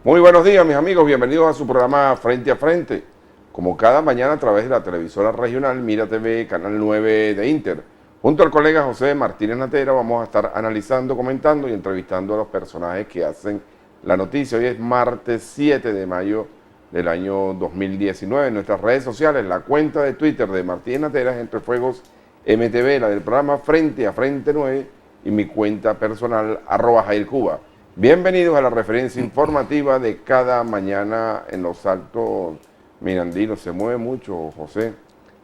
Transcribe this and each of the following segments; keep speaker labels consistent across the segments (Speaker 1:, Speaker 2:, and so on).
Speaker 1: Muy buenos días, mis amigos. Bienvenidos a su programa Frente a Frente. Como cada mañana a través de la televisora regional Mira TV, Canal 9 de Inter. Junto al colega José Martínez Natera vamos a estar analizando, comentando y entrevistando a los personajes que hacen la noticia. Hoy es martes 7 de mayo del año 2019. En nuestras redes sociales, la cuenta de Twitter de Martínez Natera es Entre Fuegos MTV, la del programa Frente a Frente 9 y mi cuenta personal @JairCuba. Bienvenidos a la referencia informativa de cada mañana en los Altos Mirandinos. Se mueve mucho, José,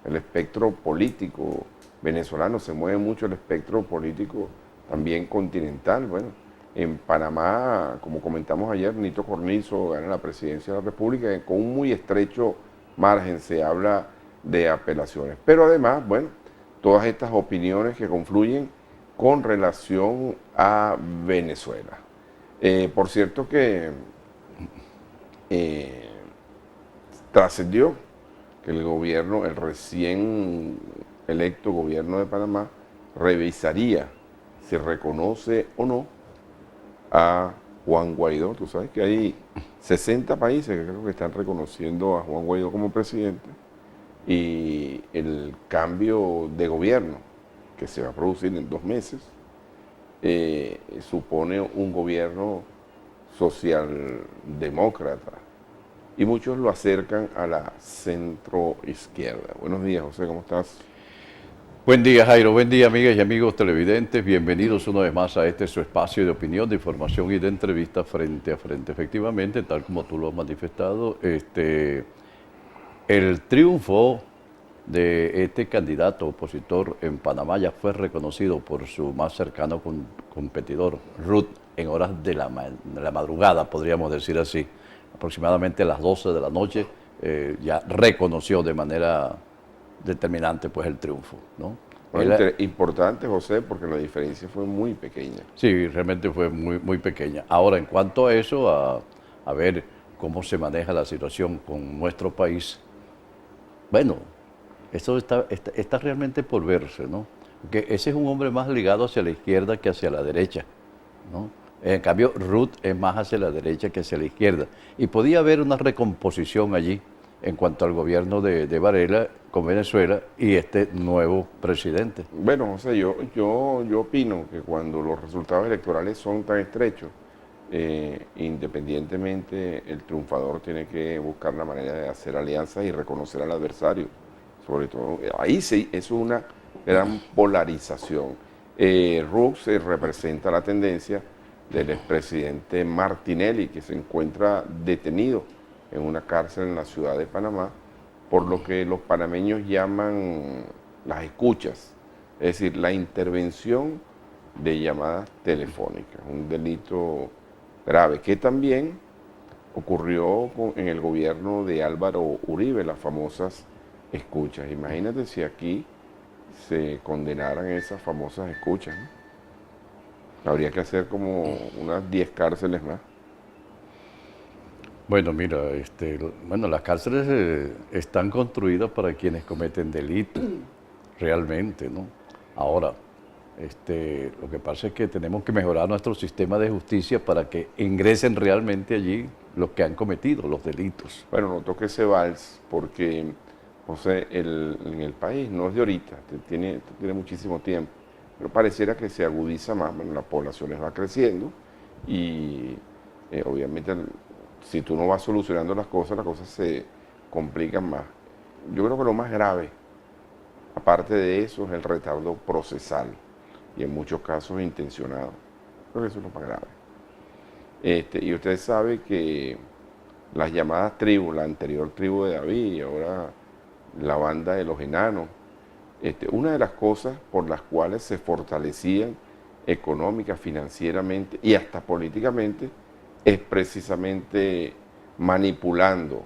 Speaker 1: el espectro político venezolano, se mueve mucho el espectro político también continental. Bueno, en Panamá, como comentamos ayer, Nito Cornizo gana la presidencia de la República con un muy estrecho margen, se habla de apelaciones. Pero además, bueno, todas estas opiniones que confluyen con relación a Venezuela. Por cierto que trascendió que el gobierno, el recién electo gobierno de Panamá, revisaría si reconoce o no a Juan Guaidó. Tú sabes que hay 60 países que creo que están reconociendo a Juan Guaidó como presidente y el cambio de gobierno que se va a producir en 2 meses supone un gobierno socialdemócrata y muchos lo acercan a la centroizquierda. Buenos días, José, ¿cómo estás?
Speaker 2: Buen día, Jairo. Buen día, amigas y amigos televidentes. Bienvenidos una vez más a este su espacio de opinión, de información y de entrevista frente a frente. Efectivamente, tal como tú lo has manifestado, el triunfo de este candidato opositor en Panamá ya fue reconocido por su más cercano competidor, Ruth, en horas de la madrugada, podríamos decir así, aproximadamente a las 12 de la noche, ya reconoció de manera determinante pues el triunfo, ¿no?
Speaker 1: Bueno, importante, José, porque la diferencia fue muy pequeña.
Speaker 2: Sí, realmente fue muy pequeña. Ahora, en cuanto a eso, a ver cómo se maneja la situación con nuestro país, bueno, esto está realmente por verse, ¿no? Porque ese es un hombre más ligado hacia la izquierda que hacia la derecha, ¿no? En cambio, Ruth es más hacia la derecha que hacia la izquierda. Y podía haber una recomposición allí en cuanto al gobierno de Varela con Venezuela y este nuevo presidente.
Speaker 1: Bueno, José, yo opino que cuando los resultados electorales son tan estrechos, independientemente el triunfador tiene que buscar la manera de hacer alianzas y reconocer al adversario. Sobre todo, ahí sí es una gran polarización. Rux representa la tendencia del expresidente Martinelli, que se encuentra detenido en una cárcel en la ciudad de Panamá, por lo que los panameños llaman las escuchas, es decir, la intervención de llamadas telefónicas, un delito grave, que también ocurrió en el gobierno de Álvaro Uribe, las famosas escuchas. Imagínate si aquí se condenaran esas famosas escuchas, ¿no? Habría que hacer como unas 10 cárceles más.
Speaker 2: Bueno, mira, las cárceles están construidas para quienes cometen delitos, realmente, ¿no? Ahora, lo que pasa es que tenemos que mejorar nuestro sistema de justicia para que ingresen realmente allí los que han cometido los delitos.
Speaker 1: Bueno, no toque ese vals porque, José, en el país no es de ahorita, tiene muchísimo tiempo, pero pareciera que se agudiza más. Bueno, la población va creciendo y obviamente si tú no vas solucionando las cosas se complican más. Yo creo que lo más grave, aparte de eso, es el retardo procesal y en muchos casos intencionado. Creo que eso es lo más grave. Y usted sabe que las llamadas tribus, la anterior tribu de David y ahora la banda de los enanos, una de las cosas por las cuales se fortalecían económica, financieramente y hasta políticamente es precisamente manipulando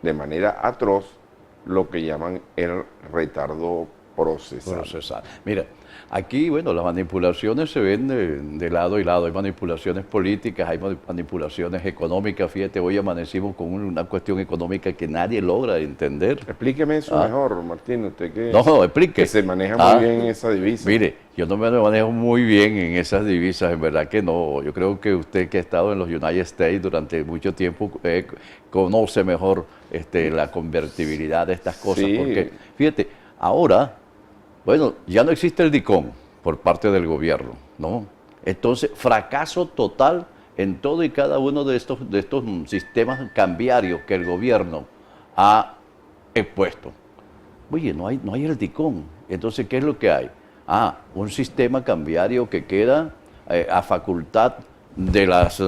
Speaker 1: de manera atroz lo que llaman el retardo procesar.
Speaker 2: Mira, aquí, bueno, las manipulaciones se ven de lado y lado. Hay manipulaciones políticas, hay manipulaciones económicas. Fíjate, hoy amanecimos con una cuestión económica que nadie logra entender.
Speaker 1: Explíqueme eso mejor, Martín, usted
Speaker 2: No, explique.
Speaker 1: que se maneja muy bien esa divisa.
Speaker 2: Mire, yo no me manejo muy bien en esas divisas, en verdad que no. Yo creo que usted que ha estado en los United States durante mucho tiempo conoce mejor la convertibilidad de estas cosas.
Speaker 1: Sí.
Speaker 2: Porque, fíjate, ahora, bueno, ya no existe el DICOM por parte del gobierno, ¿no? Entonces, fracaso total en todo y cada uno de estos sistemas cambiarios que el gobierno ha expuesto. Oye, no hay el DICOM. Entonces, ¿qué es lo que hay? Un sistema cambiario que queda a facultad de las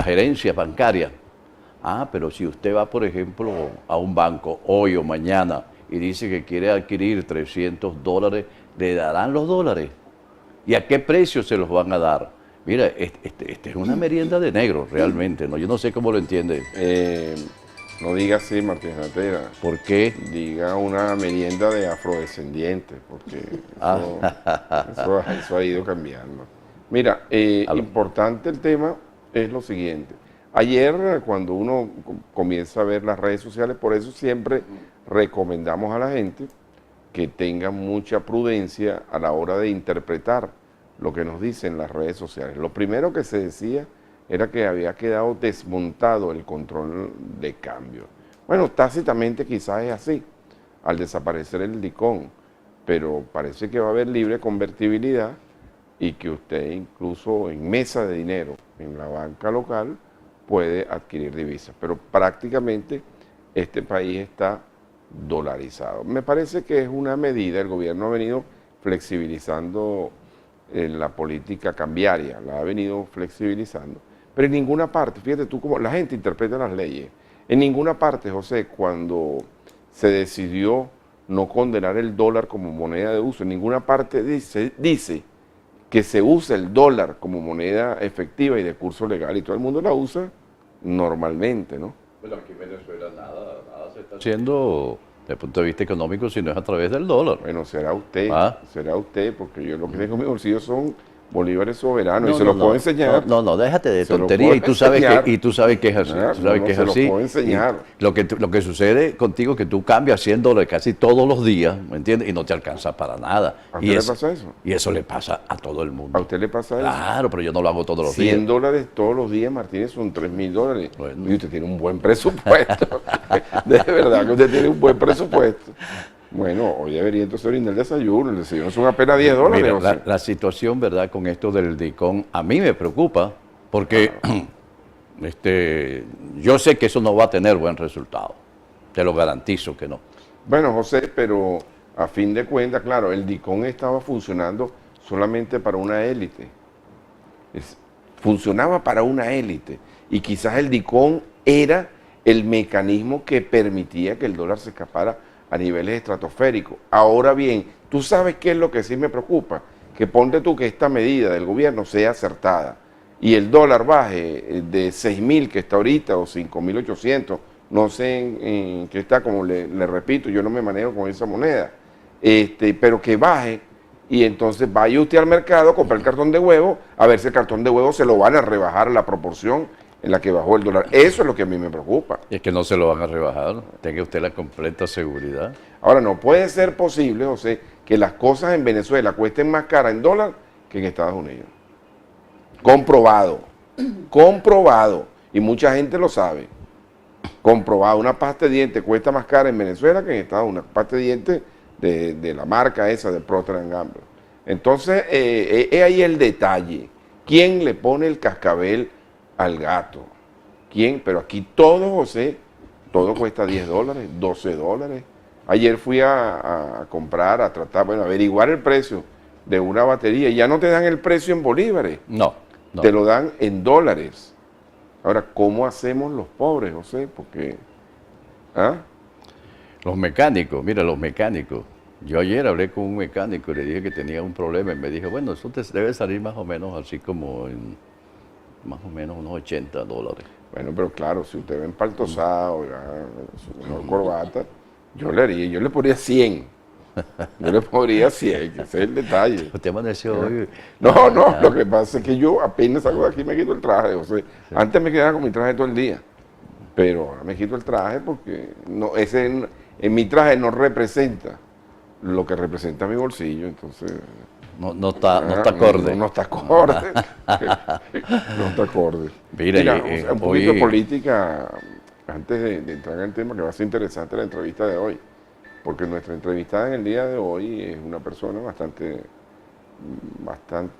Speaker 2: gerencias bancarias. Pero si usted va, por ejemplo, a un banco hoy o mañana y dice que quiere adquirir $300, ¿le darán los dólares? ¿Y a qué precio se los van a dar? Mira, este es una merienda de negros, realmente, ¿no? Yo no sé cómo lo entiende.
Speaker 1: No diga así, Martín Natera.
Speaker 2: ¿Por qué?
Speaker 1: Diga una merienda de afrodescendientes, porque eso ha ido cambiando. Mira, importante el tema es lo siguiente. Ayer, cuando uno comienza a ver las redes sociales, por eso siempre recomendamos a la gente que tenga mucha prudencia a la hora de interpretar lo que nos dicen las redes sociales. Lo primero que se decía era que había quedado desmontado el control de cambio. Bueno, tácitamente quizás es así, al desaparecer el DICOM, pero parece que va a haber libre convertibilidad y que usted incluso en mesa de dinero, en la banca local, puede adquirir divisas. Pero prácticamente este país está dolarizado. Me parece que es una medida, el gobierno ha venido flexibilizando la política cambiaria, la ha venido flexibilizando. Pero en ninguna parte, fíjate tú cómo la gente interpreta las leyes, en ninguna parte, José, cuando se decidió no condenar el dólar como moneda de uso, en ninguna parte dice que se usa el dólar como moneda efectiva y de curso legal, y todo el mundo la usa normalmente, ¿no?
Speaker 2: Bueno, aquí en Venezuela nada se está haciendo desde el punto de vista económico, si no es a través del dólar.
Speaker 1: Bueno, será usted, porque yo lo que tengo en mi bolsillo son bolívares soberanos, y se los puedo enseñar.
Speaker 2: No, déjate de tontería, y tú sabes que es así. Tú sabes que es así.
Speaker 1: Se los puedo enseñar.
Speaker 2: Lo que sucede contigo es que tú cambias $100 casi todos los días, ¿me entiendes? Y no te alcanza para nada.
Speaker 1: ¿A usted le pasa eso?
Speaker 2: Y eso le pasa a todo el mundo.
Speaker 1: ¿A usted le pasa eso?
Speaker 2: Claro, pero yo no lo hago todos los días.
Speaker 1: $100 todos los días, Martínez, son $3.000.
Speaker 2: Bueno.
Speaker 1: Y usted tiene un buen presupuesto. De verdad que usted tiene un buen presupuesto. Bueno, hoy debería entonces brindar el desayuno. El desayuno son apenas $10.
Speaker 2: Mira, la situación, ¿verdad?, con esto del DICOM, a mí me preocupa porque yo sé que eso no va a tener buen resultado. Te lo garantizo que no.
Speaker 1: Bueno, José, pero a fin de cuentas, claro, el DICOM estaba funcionando solamente para una élite. Funcionaba para una élite. Y quizás el DICOM era el mecanismo que permitía que el dólar se escapara a niveles estratosféricos. Ahora bien, ¿tú sabes qué es lo que sí me preocupa? Que ponte tú que esta medida del gobierno sea acertada y el dólar baje de 6.000 que está ahorita o 5.800, no sé en qué está, como le repito, yo no me manejo con esa moneda, pero que baje y entonces vaya usted al mercado a comprar el cartón de huevo, a ver si el cartón de huevo se lo van a rebajar la proporción en la que bajó el dólar. Eso es lo que a mí me preocupa.
Speaker 2: Y es que no se lo van a rebajar, tenga usted la completa seguridad.
Speaker 1: Ahora, no puede ser posible, José, que las cosas en Venezuela cuesten más caras en dólar que en Estados Unidos. Comprobado, comprobado, y mucha gente lo sabe. Comprobado, una pasta de dientes cuesta más cara en Venezuela que en Estados Unidos, una pasta de dientes de la marca esa de Procter & Gamble. Entonces, es ahí el detalle. ¿Quién le pone el cascabel al gato? ¿Quién? Pero aquí todo, José, todo cuesta $10, $12. Ayer fui a comprar, a tratar, bueno, a averiguar el precio de una batería. Ya no te dan el precio en bolívares.
Speaker 2: No.
Speaker 1: Te lo dan en dólares. Ahora, ¿cómo hacemos los pobres, José? Porque,
Speaker 2: Los mecánicos, mira, los mecánicos. Yo ayer hablé con un mecánico y le dije que tenía un problema y me dijo, bueno, eso te debe salir más o menos así como en más o menos unos $80.
Speaker 1: Bueno, pero claro, si usted ve empaltosado, su mejor corbata, yo le ponía 100. Yo le podría 100, que ese es el detalle.
Speaker 2: Usted amaneció hoy.
Speaker 1: No, no, lo que pasa es que yo apenas salgo de aquí me quito el traje. O sea, antes me quedaba con mi traje todo el día, pero ahora me quito el traje porque no, en mi traje no representa lo que representa mi bolsillo, entonces...
Speaker 2: No está acorde.
Speaker 1: No está acorde. No está acorde.
Speaker 2: Mira,
Speaker 1: o sea, un poquito de política, antes de entrar en el tema, que va a ser interesante la entrevista de hoy, porque nuestra entrevistada en el día de hoy es una persona bastante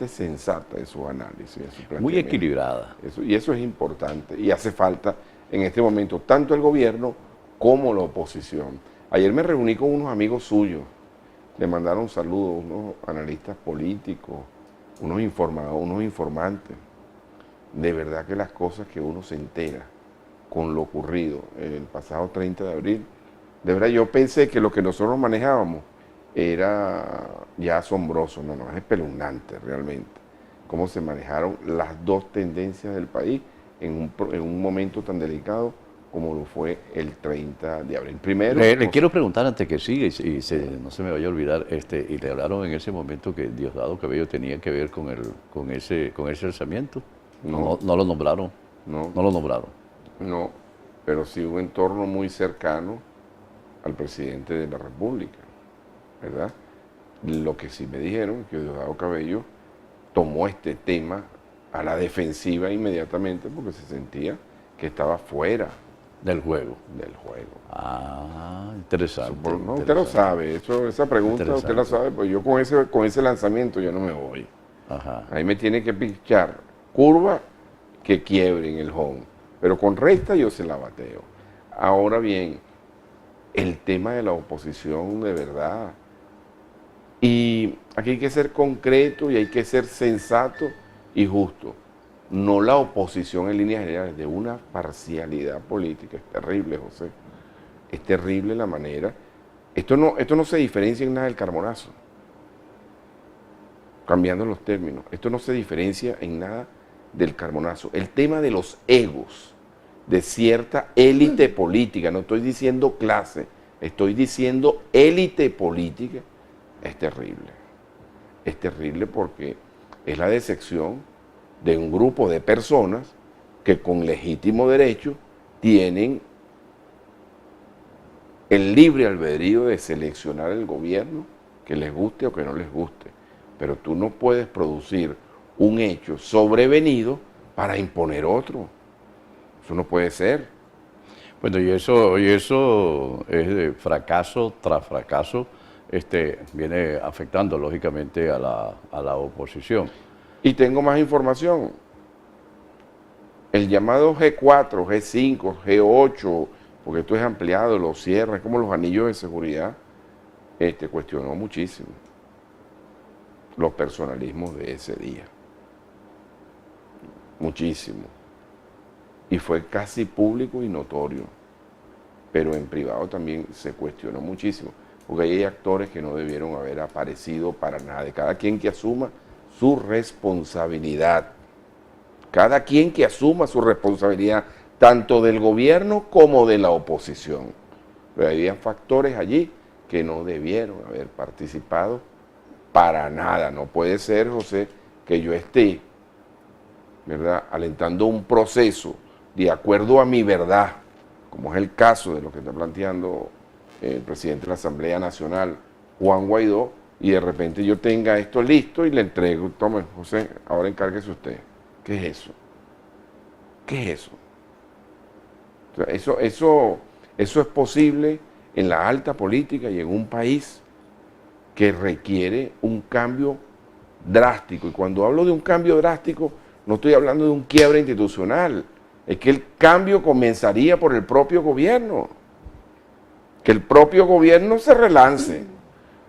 Speaker 1: sensata en sus análisis, en su
Speaker 2: Muy
Speaker 1: planteamiento.
Speaker 2: equilibrada.
Speaker 1: Y eso es importante, y hace falta en este momento tanto el gobierno como la oposición. Ayer me reuní con unos amigos suyos, le mandaron saludos, unos analistas políticos, unos informantes. De verdad que las cosas que uno se entera con lo ocurrido el pasado 30 de abril, de verdad yo pensé que lo que nosotros manejábamos era ya asombroso, no, es espeluznante realmente, cómo se manejaron las dos tendencias del país en un momento tan delicado como lo fue el 30 de abril. Primero,
Speaker 2: Le quiero preguntar antes que siga no se me vaya a olvidar, y le hablaron en ese momento que Diosdado Cabello tenía que ver con ese alzamiento. No lo nombraron. No lo nombraron.
Speaker 1: No, pero sí un entorno muy cercano al presidente de la República, ¿verdad? Lo que sí me dijeron es que Diosdado Cabello tomó este tema a la defensiva inmediatamente porque se sentía que estaba fuera
Speaker 2: del juego.
Speaker 1: Ah,
Speaker 2: interesante.
Speaker 1: No,
Speaker 2: interesante.
Speaker 1: usted lo sabe, esa pregunta usted la sabe, pues yo con ese lanzamiento yo no me voy.
Speaker 2: Ajá.
Speaker 1: Ahí me tiene que pichar curva que quiebre en el home, pero con recta yo se la bateo. Ahora bien, el tema de la oposición de verdad, y aquí hay que ser concreto y hay que ser sensato y justo. No la oposición en líneas generales, de una parcialidad política. Es terrible, José. Es terrible la manera. Esto no se diferencia en nada del Carbonazo. Cambiando los términos. Esto no se diferencia en nada del Carbonazo. El tema de los egos de cierta élite política, no estoy diciendo clase, estoy diciendo élite política, es terrible. Es terrible porque es la decepción de un grupo de personas que con legítimo derecho tienen el libre albedrío de seleccionar el gobierno que les guste o que no les guste. Pero tú no puedes producir un hecho sobrevenido para imponer otro. Eso no puede ser.
Speaker 2: Bueno, y eso es de fracaso tras fracaso, viene afectando lógicamente a la oposición.
Speaker 1: Y tengo más información. El llamado G4, G5, G8, porque esto es ampliado, lo cierra, es como los anillos de seguridad, cuestionó muchísimo los personalismos de ese día. Muchísimo. Y fue casi público y notorio. Pero en privado también se cuestionó muchísimo, porque hay actores que no debieron haber aparecido para nada. De cada quien que asuma su responsabilidad. Cada quien que asuma su responsabilidad, tanto del gobierno como de la oposición. Pero había factores allí que no debieron haber participado para nada. No puede ser, José, que yo esté, ¿verdad?, alentando un proceso de acuerdo a mi verdad, como es el caso de lo que está planteando el presidente de la Asamblea Nacional, Juan Guaidó, y de repente yo tenga esto listo y le entrego, tome, José, ahora encárguese usted. ¿Qué es eso? ¿Qué es eso? O sea, eso es posible en la alta política y en un país que requiere un cambio drástico. Y cuando hablo de un cambio drástico, no estoy hablando de un quiebre institucional, es que el cambio comenzaría por el propio gobierno. Que el propio gobierno se relance.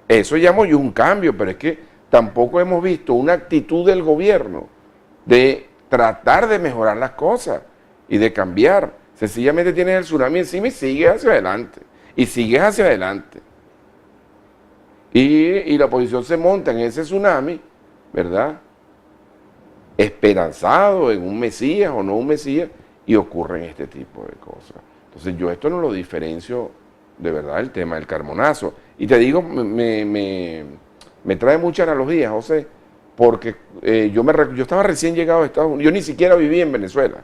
Speaker 1: Eso llamo yo un cambio, pero es que tampoco hemos visto una actitud del gobierno de tratar de mejorar las cosas y de cambiar. Sencillamente tienes el tsunami encima y sigues hacia adelante. Y sigues hacia adelante. Y la oposición se monta en ese tsunami, ¿verdad?, esperanzado en un Mesías o no un Mesías, y ocurren este tipo de cosas. Entonces yo esto no lo diferencio de verdad, el tema del Carmonazo. Y te digo, me trae mucha analogía, José, porque yo estaba recién llegado a Estados Unidos, yo ni siquiera viví en Venezuela.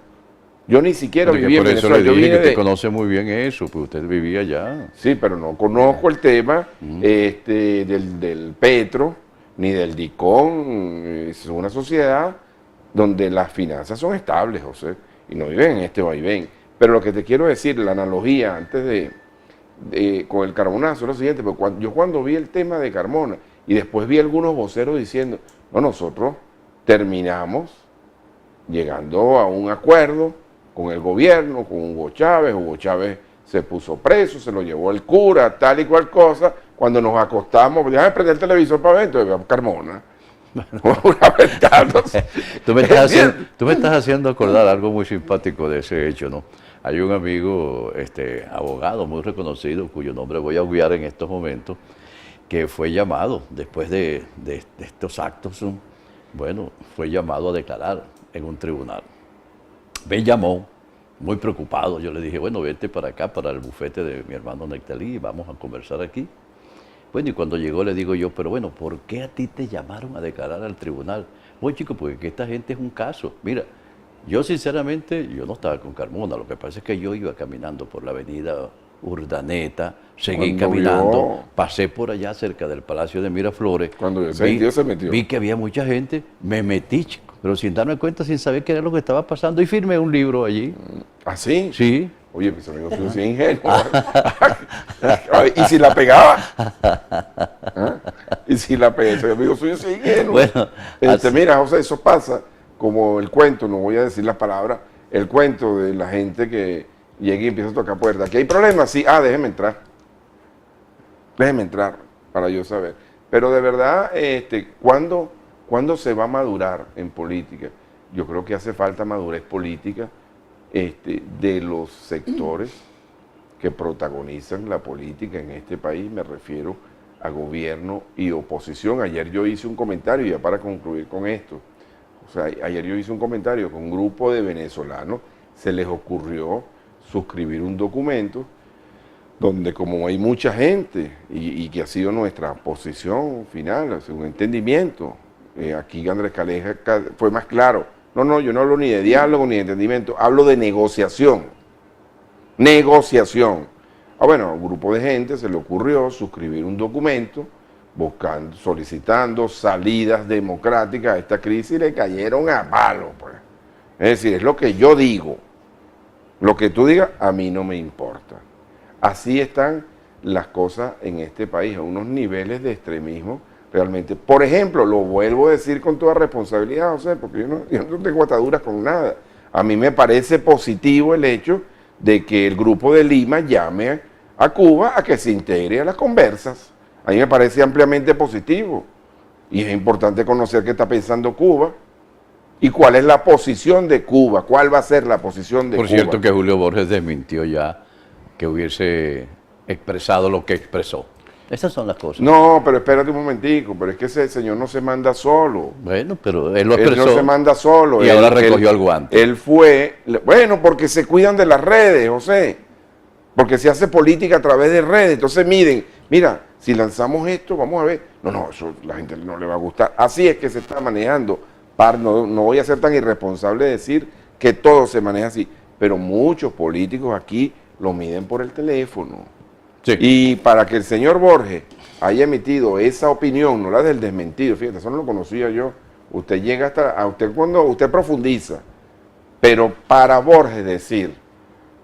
Speaker 1: Yo ni siquiera
Speaker 2: Porque
Speaker 1: viví en
Speaker 2: por eso
Speaker 1: Venezuela.
Speaker 2: le
Speaker 1: Yo
Speaker 2: dije
Speaker 1: vine
Speaker 2: que usted
Speaker 1: de,
Speaker 2: conoce muy bien eso, pues usted vivía allá.
Speaker 1: sí, pero no conozco el tema del Petro ni del DICON. Es una sociedad donde las finanzas son estables, José, y no viven en este vaivén. Pero lo que te quiero decir, la analogía antes con el Carmonazo es lo siguiente, porque yo cuando vi el tema de Carmona y después vi algunos voceros diciendo, no, nosotros terminamos llegando a un acuerdo con el gobierno, con Hugo Chávez se puso preso, se lo llevó el cura, tal y cual cosa, cuando nos acostamos, déjame prender el televisor para ver, entonces veamos Carmona. Una verdad, no sé.
Speaker 2: Tú me estás haciendo acordar algo muy simpático de ese hecho, ¿no? Hay un amigo, abogado muy reconocido, cuyo nombre voy a obviar en estos momentos, que fue llamado después de estos actos, ¿no? Bueno, fue llamado a declarar en un tribunal. Me llamó, muy preocupado. Yo le dije, bueno, vete para acá, para el bufete de mi hermano Nectalí, y vamos a conversar aquí. Bueno, y cuando llegó le digo yo, pero bueno, ¿por qué a ti te llamaron a declarar al tribunal? Bueno, chico, porque esta gente es un caso. Mira, yo sinceramente, yo no estaba con Carmona, lo que pasa es que yo iba caminando por la avenida Urdaneta, seguí caminando, pasé por allá cerca del Palacio de Miraflores.
Speaker 1: Cuando vio ese sentido se metió.
Speaker 2: Vi que había mucha gente, me metí, chico, pero sin darme cuenta, sin saber qué era lo que estaba pasando, y firmé un libro allí.
Speaker 1: ¿Ah, sí?
Speaker 2: Sí.
Speaker 1: Oye, mis amigos, yo soy ingenuo. ¿Y si la pegaba? ¿Ah? ¿Y si la pegaba? Mis amigos, yo soy ingenuo.
Speaker 2: Bueno,
Speaker 1: mira, José, eso pasa como el cuento, no voy a decir las palabras, el cuento de la gente que llega y empieza a tocar puertas. ¿Aquí hay problemas? Sí. Déjeme entrar. Déjeme entrar para yo saber. Pero de verdad, ¿cuándo se va a madurar en política? Yo creo que hace falta madurez política de los sectores que protagonizan la política en este país. Me refiero a gobierno y oposición. Ayer yo hice un comentario, ya para concluir con esto, ayer yo hice un comentario con un grupo de venezolanos, se les ocurrió suscribir un documento donde, como hay mucha gente y que ha sido nuestra posición final, un entendimiento, aquí Andrés Caleja fue más claro. No, yo no hablo ni de diálogo ni de entendimiento, hablo de negociación. Negociación. Bueno, a un grupo de gente se le ocurrió suscribir un documento solicitando salidas democráticas a esta crisis y le cayeron a palo, pues. Es decir, es lo que yo digo. Lo que tú digas, a mí no me importa. Así están las cosas en este país, a unos niveles de extremismo realmente. Por ejemplo, lo vuelvo a decir con toda responsabilidad, José, porque yo no tengo ataduras con nada. A mí me parece positivo el hecho de que el Grupo de Lima llame a Cuba a que se integre a las conversas. A mí me parece ampliamente positivo. Y es importante conocer qué está pensando Cuba y cuál es la posición de Cuba, cuál va a ser la posición de Cuba.
Speaker 2: Por cierto que Julio Borges desmintió ya que hubiese expresado lo que expresó. Esas son las cosas.
Speaker 1: No, pero espérate un momentico, pero es que ese señor no se manda solo.
Speaker 2: Bueno, pero él lo expresó.
Speaker 1: Él no se manda solo.
Speaker 2: Y ahora recogió el guante.
Speaker 1: Él fue, bueno, porque se cuidan de las redes, José. Porque se hace política a través de redes. Entonces mira, si lanzamos esto, vamos a ver. No, eso la gente no le va a gustar. Así es que se está manejando. No voy a ser tan irresponsable de decir que todo se maneja así, pero muchos políticos aquí lo miden por el teléfono. Sí. Y para que el señor Borges haya emitido esa opinión, no la del desmentido, fíjate, eso no lo conocía yo. Usted llega cuando usted profundiza, pero para Borges decir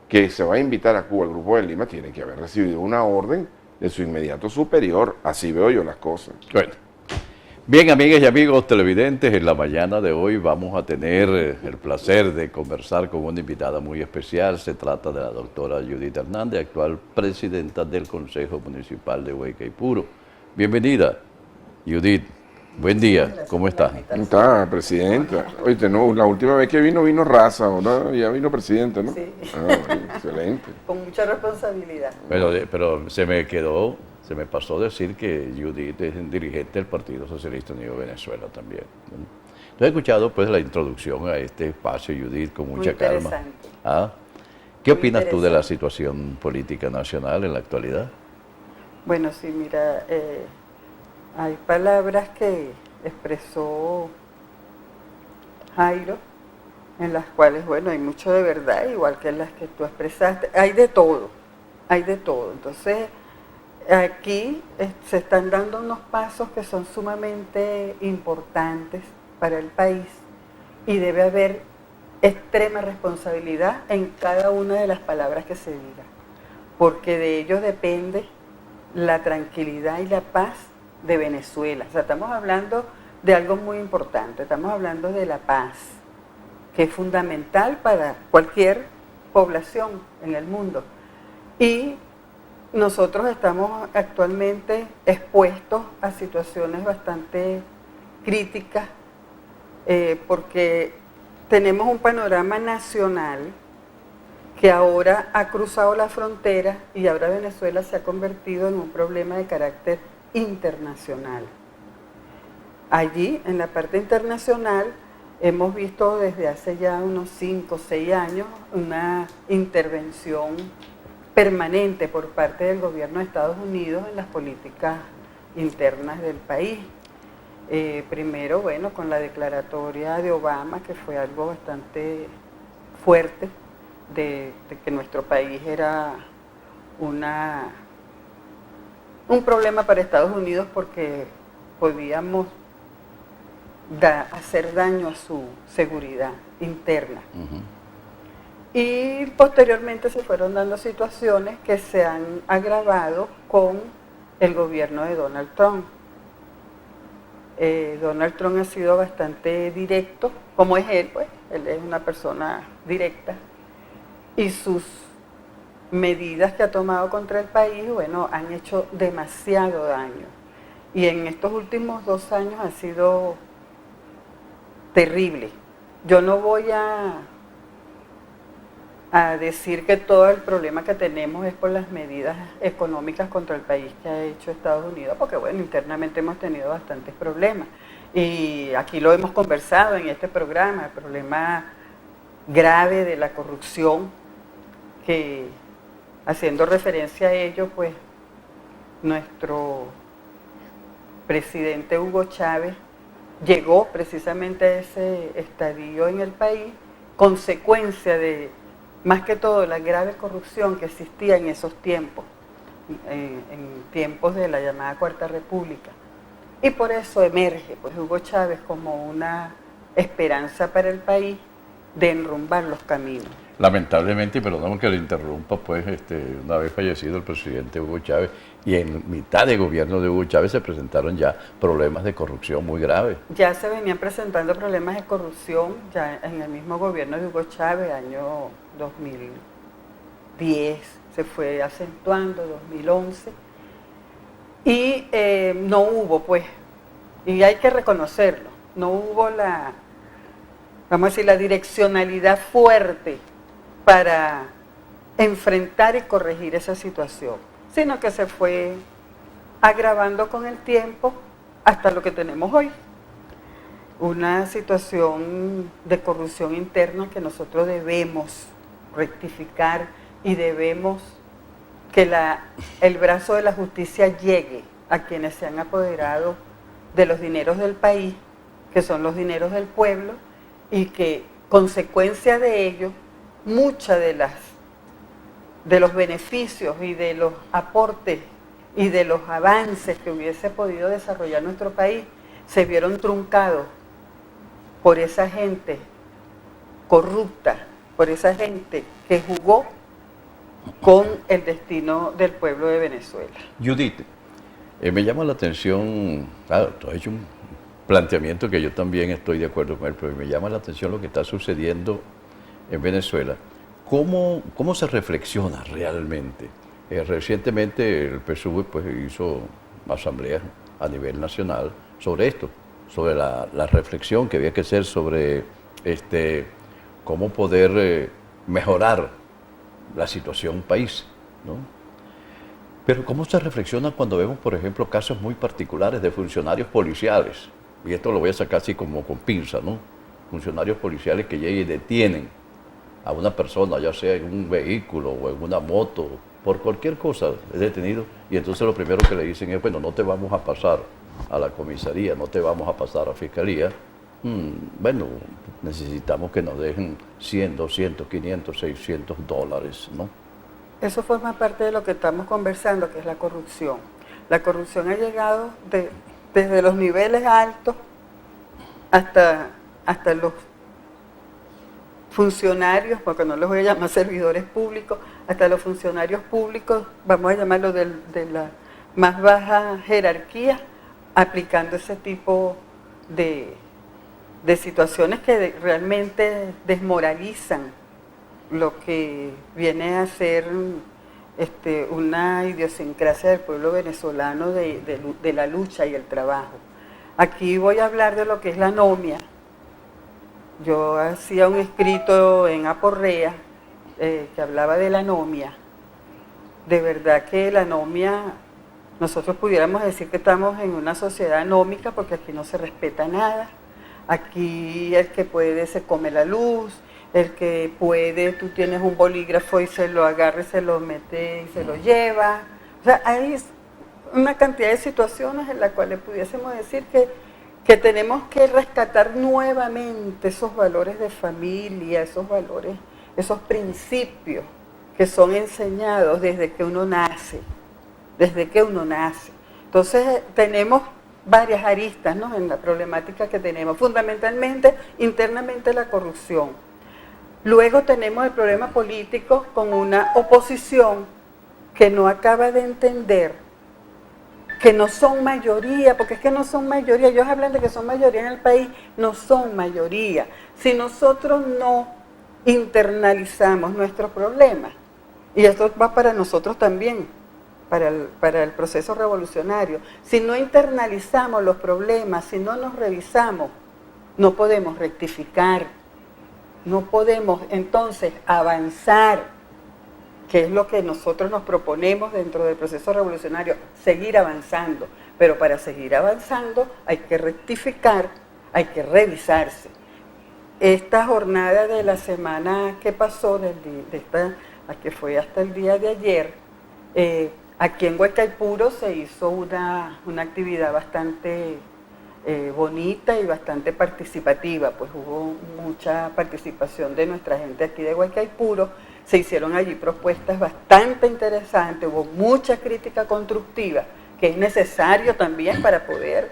Speaker 1: que se va a invitar a Cuba al Grupo de Lima, tiene que haber recibido una orden de su inmediato superior. Así veo yo las cosas.
Speaker 2: Bueno. Bien, amigas y amigos televidentes, en la mañana de hoy vamos a tener el placer de conversar con una invitada muy especial. Se trata de la doctora Judith Hernández, actual presidenta del Consejo Municipal de Huaycaipuro. Bienvenida, Judith. Buen día, ¿cómo estás?
Speaker 1: ¿Cómo está, presidenta? Oye, no, la última vez que vino Raza, ahora ya vino presidenta, ¿no?
Speaker 3: Sí.
Speaker 1: Excelente.
Speaker 3: Con mucha responsabilidad.
Speaker 2: Bueno, pero se me pasó decir que Judith es dirigente del Partido Socialista Unido de Venezuela también. Entonces he escuchado pues la introducción a este espacio, Judith, con mucha calma.
Speaker 3: Interesante.
Speaker 2: ¿Ah? ¿Qué
Speaker 3: muy
Speaker 2: opinas tú de la
Speaker 3: interesante.
Speaker 2: situación política nacional en la actualidad?
Speaker 3: Bueno, sí, mira, hay palabras que expresó Jairo, en las cuales, bueno, hay mucho de verdad, igual que en las que tú expresaste. Hay de todo, hay de todo. Entonces, aquí se están dando unos pasos que son sumamente importantes para el país y debe haber extrema responsabilidad en cada una de las palabras que se diga, porque de ello depende la tranquilidad y la paz de Venezuela. O sea, estamos hablando de algo muy importante, estamos hablando de la paz, que es fundamental para cualquier población en el mundo. Y nosotros estamos actualmente expuestos a situaciones bastante críticas porque tenemos un panorama nacional que ahora ha cruzado la frontera y ahora Venezuela se ha convertido en un problema de carácter internacional. Allí, en la parte internacional, hemos visto desde hace ya unos 5 o 6 años una intervención permanente por parte del gobierno de Estados Unidos en las políticas internas del país. Primero, bueno, con la declaratoria de Obama, que fue algo bastante fuerte, de que nuestro país era un problema para Estados Unidos porque podíamos hacer daño a su seguridad interna. Y posteriormente se fueron dando situaciones que se han agravado con el gobierno de Donald Trump. Donald Trump ha sido bastante directo, como es él, pues, él es una persona directa, y sus medidas que ha tomado contra el país, bueno, han hecho demasiado daño. Y en estos últimos 2 años ha sido terrible. Yo no voy a decir que todo el problema que tenemos es por las medidas económicas contra el país que ha hecho Estados Unidos, porque bueno, internamente hemos tenido bastantes problemas. Y aquí lo hemos conversado en este programa, el problema grave de la corrupción, que haciendo referencia a ello, pues nuestro presidente Hugo Chávez llegó precisamente a ese estadio en el país, consecuencia de, más que todo, la grave corrupción que existía en esos tiempos, en tiempos de la llamada Cuarta República. Y por eso emerge pues, Hugo Chávez como una esperanza para el país de enrumbar los caminos.
Speaker 2: Lamentablemente, y perdóname que lo interrumpa, pues una vez fallecido el presidente Hugo Chávez, y en mitad de gobierno de Hugo Chávez se presentaron ya problemas de corrupción muy graves.
Speaker 3: Ya se venían presentando problemas de corrupción ya en el mismo gobierno de Hugo Chávez, año 2010, se fue acentuando, 2011, y no hubo, pues, y hay que reconocerlo, no hubo la, vamos a decir, la direccionalidad fuerte para enfrentar y corregir esa situación, sino que se fue agravando con el tiempo hasta lo que tenemos hoy. Una situación de corrupción interna que nosotros debemos rectificar y debemos que el brazo de la justicia llegue a quienes se han apoderado de los dineros del país, que son los dineros del pueblo, y que consecuencia de ello, muchas de los beneficios y de los aportes y de los avances que hubiese podido desarrollar nuestro país se vieron truncados por esa gente corrupta, por esa gente que jugó con el destino del pueblo de Venezuela.
Speaker 2: Judith, me llama la atención, claro, tú has hecho un planteamiento que yo también estoy de acuerdo con él, pero me llama la atención lo que está sucediendo en Venezuela. ¿Cómo se reflexiona realmente? Recientemente el PSUV pues, hizo asambleas a nivel nacional sobre esto, sobre la reflexión que había que hacer sobre cómo poder mejorar la situación país, ¿no? Pero ¿cómo se reflexiona cuando vemos, por ejemplo, casos muy particulares de funcionarios policiales? Y esto lo voy a sacar así como con pinza, ¿no? Funcionarios policiales que llegan y detienen a una persona, ya sea en un vehículo o en una moto, por cualquier cosa es detenido, y entonces lo primero que le dicen es, bueno, no te vamos a pasar a la comisaría, no te vamos a pasar a fiscalía. Bueno, necesitamos que nos dejen 100, 200, 500, 600 dólares, ¿no?
Speaker 3: Eso forma parte de lo que estamos conversando, que es la corrupción. La corrupción ha llegado desde los niveles altos hasta los funcionarios, porque no los voy a llamar servidores públicos, hasta los funcionarios públicos, vamos a llamarlo de la más baja jerarquía, aplicando ese tipo de situaciones que realmente desmoralizan lo que viene a ser una idiosincrasia del pueblo venezolano de la lucha y el trabajo. Aquí voy a hablar de lo que es la anomia. Yo hacía un escrito en Aporrea que hablaba de la anomia. De verdad que la anomia, nosotros pudiéramos decir que estamos en una sociedad anómica porque aquí no se respeta nada. Aquí el que puede se come la luz, el que puede, tú tienes un bolígrafo y se lo agarra y se lo mete y se lo lleva. O sea, hay una cantidad de situaciones en las cuales pudiésemos decir que tenemos que rescatar nuevamente esos valores de familia, esos valores, esos principios que son enseñados desde que uno nace, Entonces tenemos varias aristas, ¿no?, en la problemática que tenemos, fundamentalmente internamente la corrupción. Luego tenemos el problema político con una oposición que no acaba de entender que no son mayoría, porque es que no son mayoría, ellos hablan de que son mayoría en el país, no son mayoría. Si nosotros no internalizamos nuestros problemas, y esto va para nosotros también, para el proceso revolucionario, si no internalizamos los problemas, si no nos revisamos, no podemos rectificar, no podemos entonces avanzar, que es lo que nosotros nos proponemos dentro del proceso revolucionario, seguir avanzando. Pero para seguir avanzando hay que rectificar, hay que revisarse. Esta jornada de la semana que pasó, la que fue hasta el día de ayer, aquí en Huaycaipuro se hizo una actividad bastante bonita y bastante participativa, pues hubo mucha participación de nuestra gente aquí de Huaycaipuro. Se hicieron allí propuestas bastante interesantes, hubo mucha crítica constructiva, que es necesario también para poder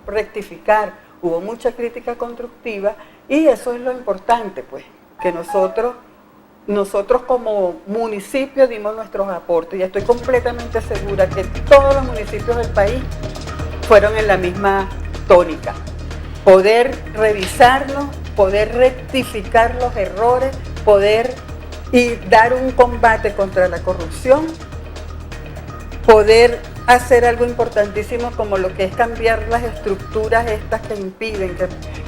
Speaker 3: rectificar. Hubo mucha crítica constructiva y eso es lo importante, pues, que nosotros como municipio dimos nuestros aportes y estoy completamente segura que todos los municipios del país fueron en la misma tónica. Poder revisarnos, poder rectificar los errores, poder y dar un combate contra la corrupción, poder hacer algo importantísimo como lo que es cambiar las estructuras estas que impiden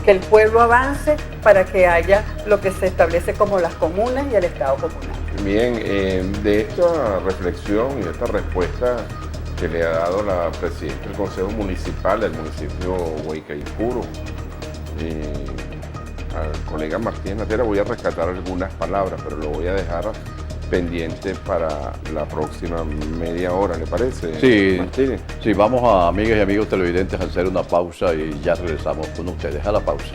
Speaker 3: que el pueblo avance para que haya lo que se establece como las comunas y el Estado comunal.
Speaker 1: Bien, de esta reflexión y de esta respuesta que le ha dado la presidenta del Consejo Municipal del municipio Huaycaipuro, al colega Martínez Natera, voy a rescatar algunas palabras, pero lo voy a dejar pendiente para la próxima media hora, ¿le parece,
Speaker 2: Sí,
Speaker 1: Martínez?
Speaker 2: sí, vamos a amigas y amigos televidentes a hacer una pausa y ya regresamos con ustedes a la pausa.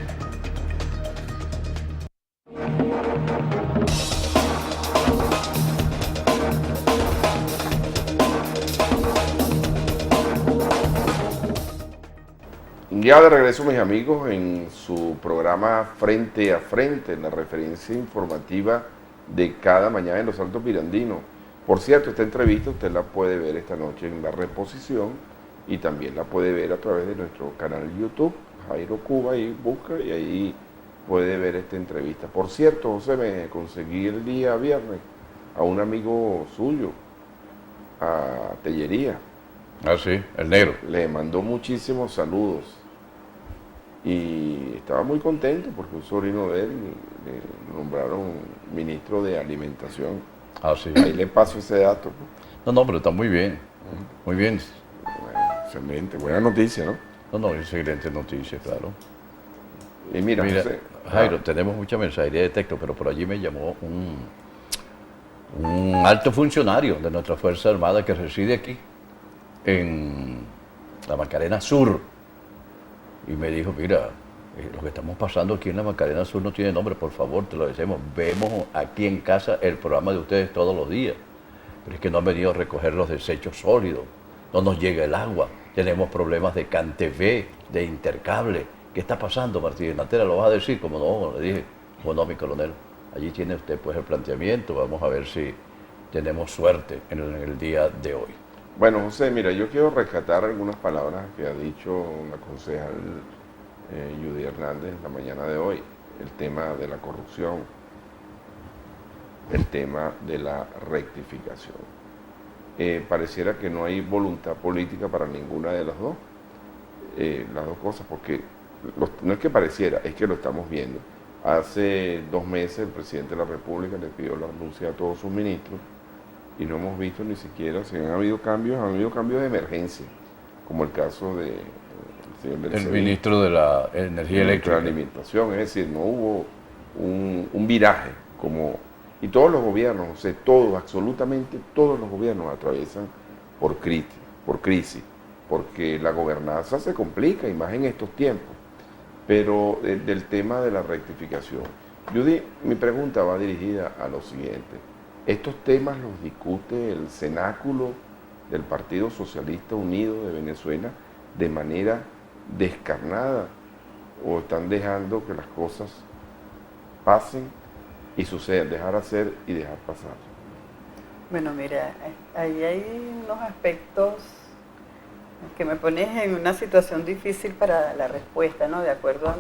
Speaker 1: Ya de regreso, mis amigos, en su programa Frente a Frente, la referencia informativa de cada mañana en los Altos Pirandinos. Por cierto, esta entrevista usted la puede ver esta noche en la reposición y también la puede ver a través de nuestro canal YouTube, Jairo Cuba, y busca y ahí puede ver esta entrevista. Por cierto, José, me conseguí el día viernes a un amigo suyo, a Tellería.
Speaker 2: Ah, sí, el negro.
Speaker 1: Le mandó muchísimos saludos. Y estaba muy contento porque un sobrino de él le nombraron ministro de Alimentación.
Speaker 2: Ah, sí.
Speaker 1: Ahí le paso ese dato.
Speaker 2: No, pero está muy bien. Muy bien.
Speaker 1: Bueno, excelente, buena noticia, ¿no?
Speaker 2: No, excelente noticia, claro.
Speaker 1: Y mira,
Speaker 2: Mira,
Speaker 1: José,
Speaker 2: Jairo, tenemos mucha mensajería de texto, pero por allí me llamó un alto funcionario de nuestra Fuerza Armada que reside aquí, en la Macarena Sur, y me dijo, mira, lo que estamos pasando aquí en la Macarena Sur no tiene nombre, por favor, te lo decimos. Vemos aquí en casa el programa de ustedes todos los días, pero es que no han venido a recoger los desechos sólidos, no nos llega el agua, tenemos problemas de CanTV, de intercable. ¿Qué está pasando, Martínez Natera? ¿Lo vas a decir? Como no, le dije, bueno, mi coronel, allí tiene usted pues el planteamiento, vamos a ver si tenemos suerte en el día de hoy.
Speaker 1: Bueno, José, mira, yo quiero rescatar algunas palabras que ha dicho la concejal Judy Hernández la mañana de hoy. El tema de la corrupción, el tema de la rectificación. Pareciera que no hay voluntad política para ninguna de las dos cosas, porque no es que pareciera, es que lo estamos viendo. Hace 2 meses el presidente de la República le pidió la renuncia a todos sus ministros y no hemos visto ni siquiera si han habido cambios de emergencia, como el caso de
Speaker 2: el ministro de la Energía Eléctrica.
Speaker 1: La alimentación, es decir, no hubo un viraje y todos los gobiernos, o sea, absolutamente todos los gobiernos atraviesan por crisis, porque la gobernanza se complica, y más en estos tiempos. Pero del tema de la rectificación, Judy, mi pregunta va dirigida a lo siguiente. Estos temas los discute el cenáculo del Partido Socialista Unido de Venezuela de manera descarnada, o están dejando que las cosas pasen y sucedan, dejar hacer y dejar pasar.
Speaker 3: Bueno, mira, ahí hay unos aspectos que me pones en una situación difícil para la respuesta, ¿no? De acuerdo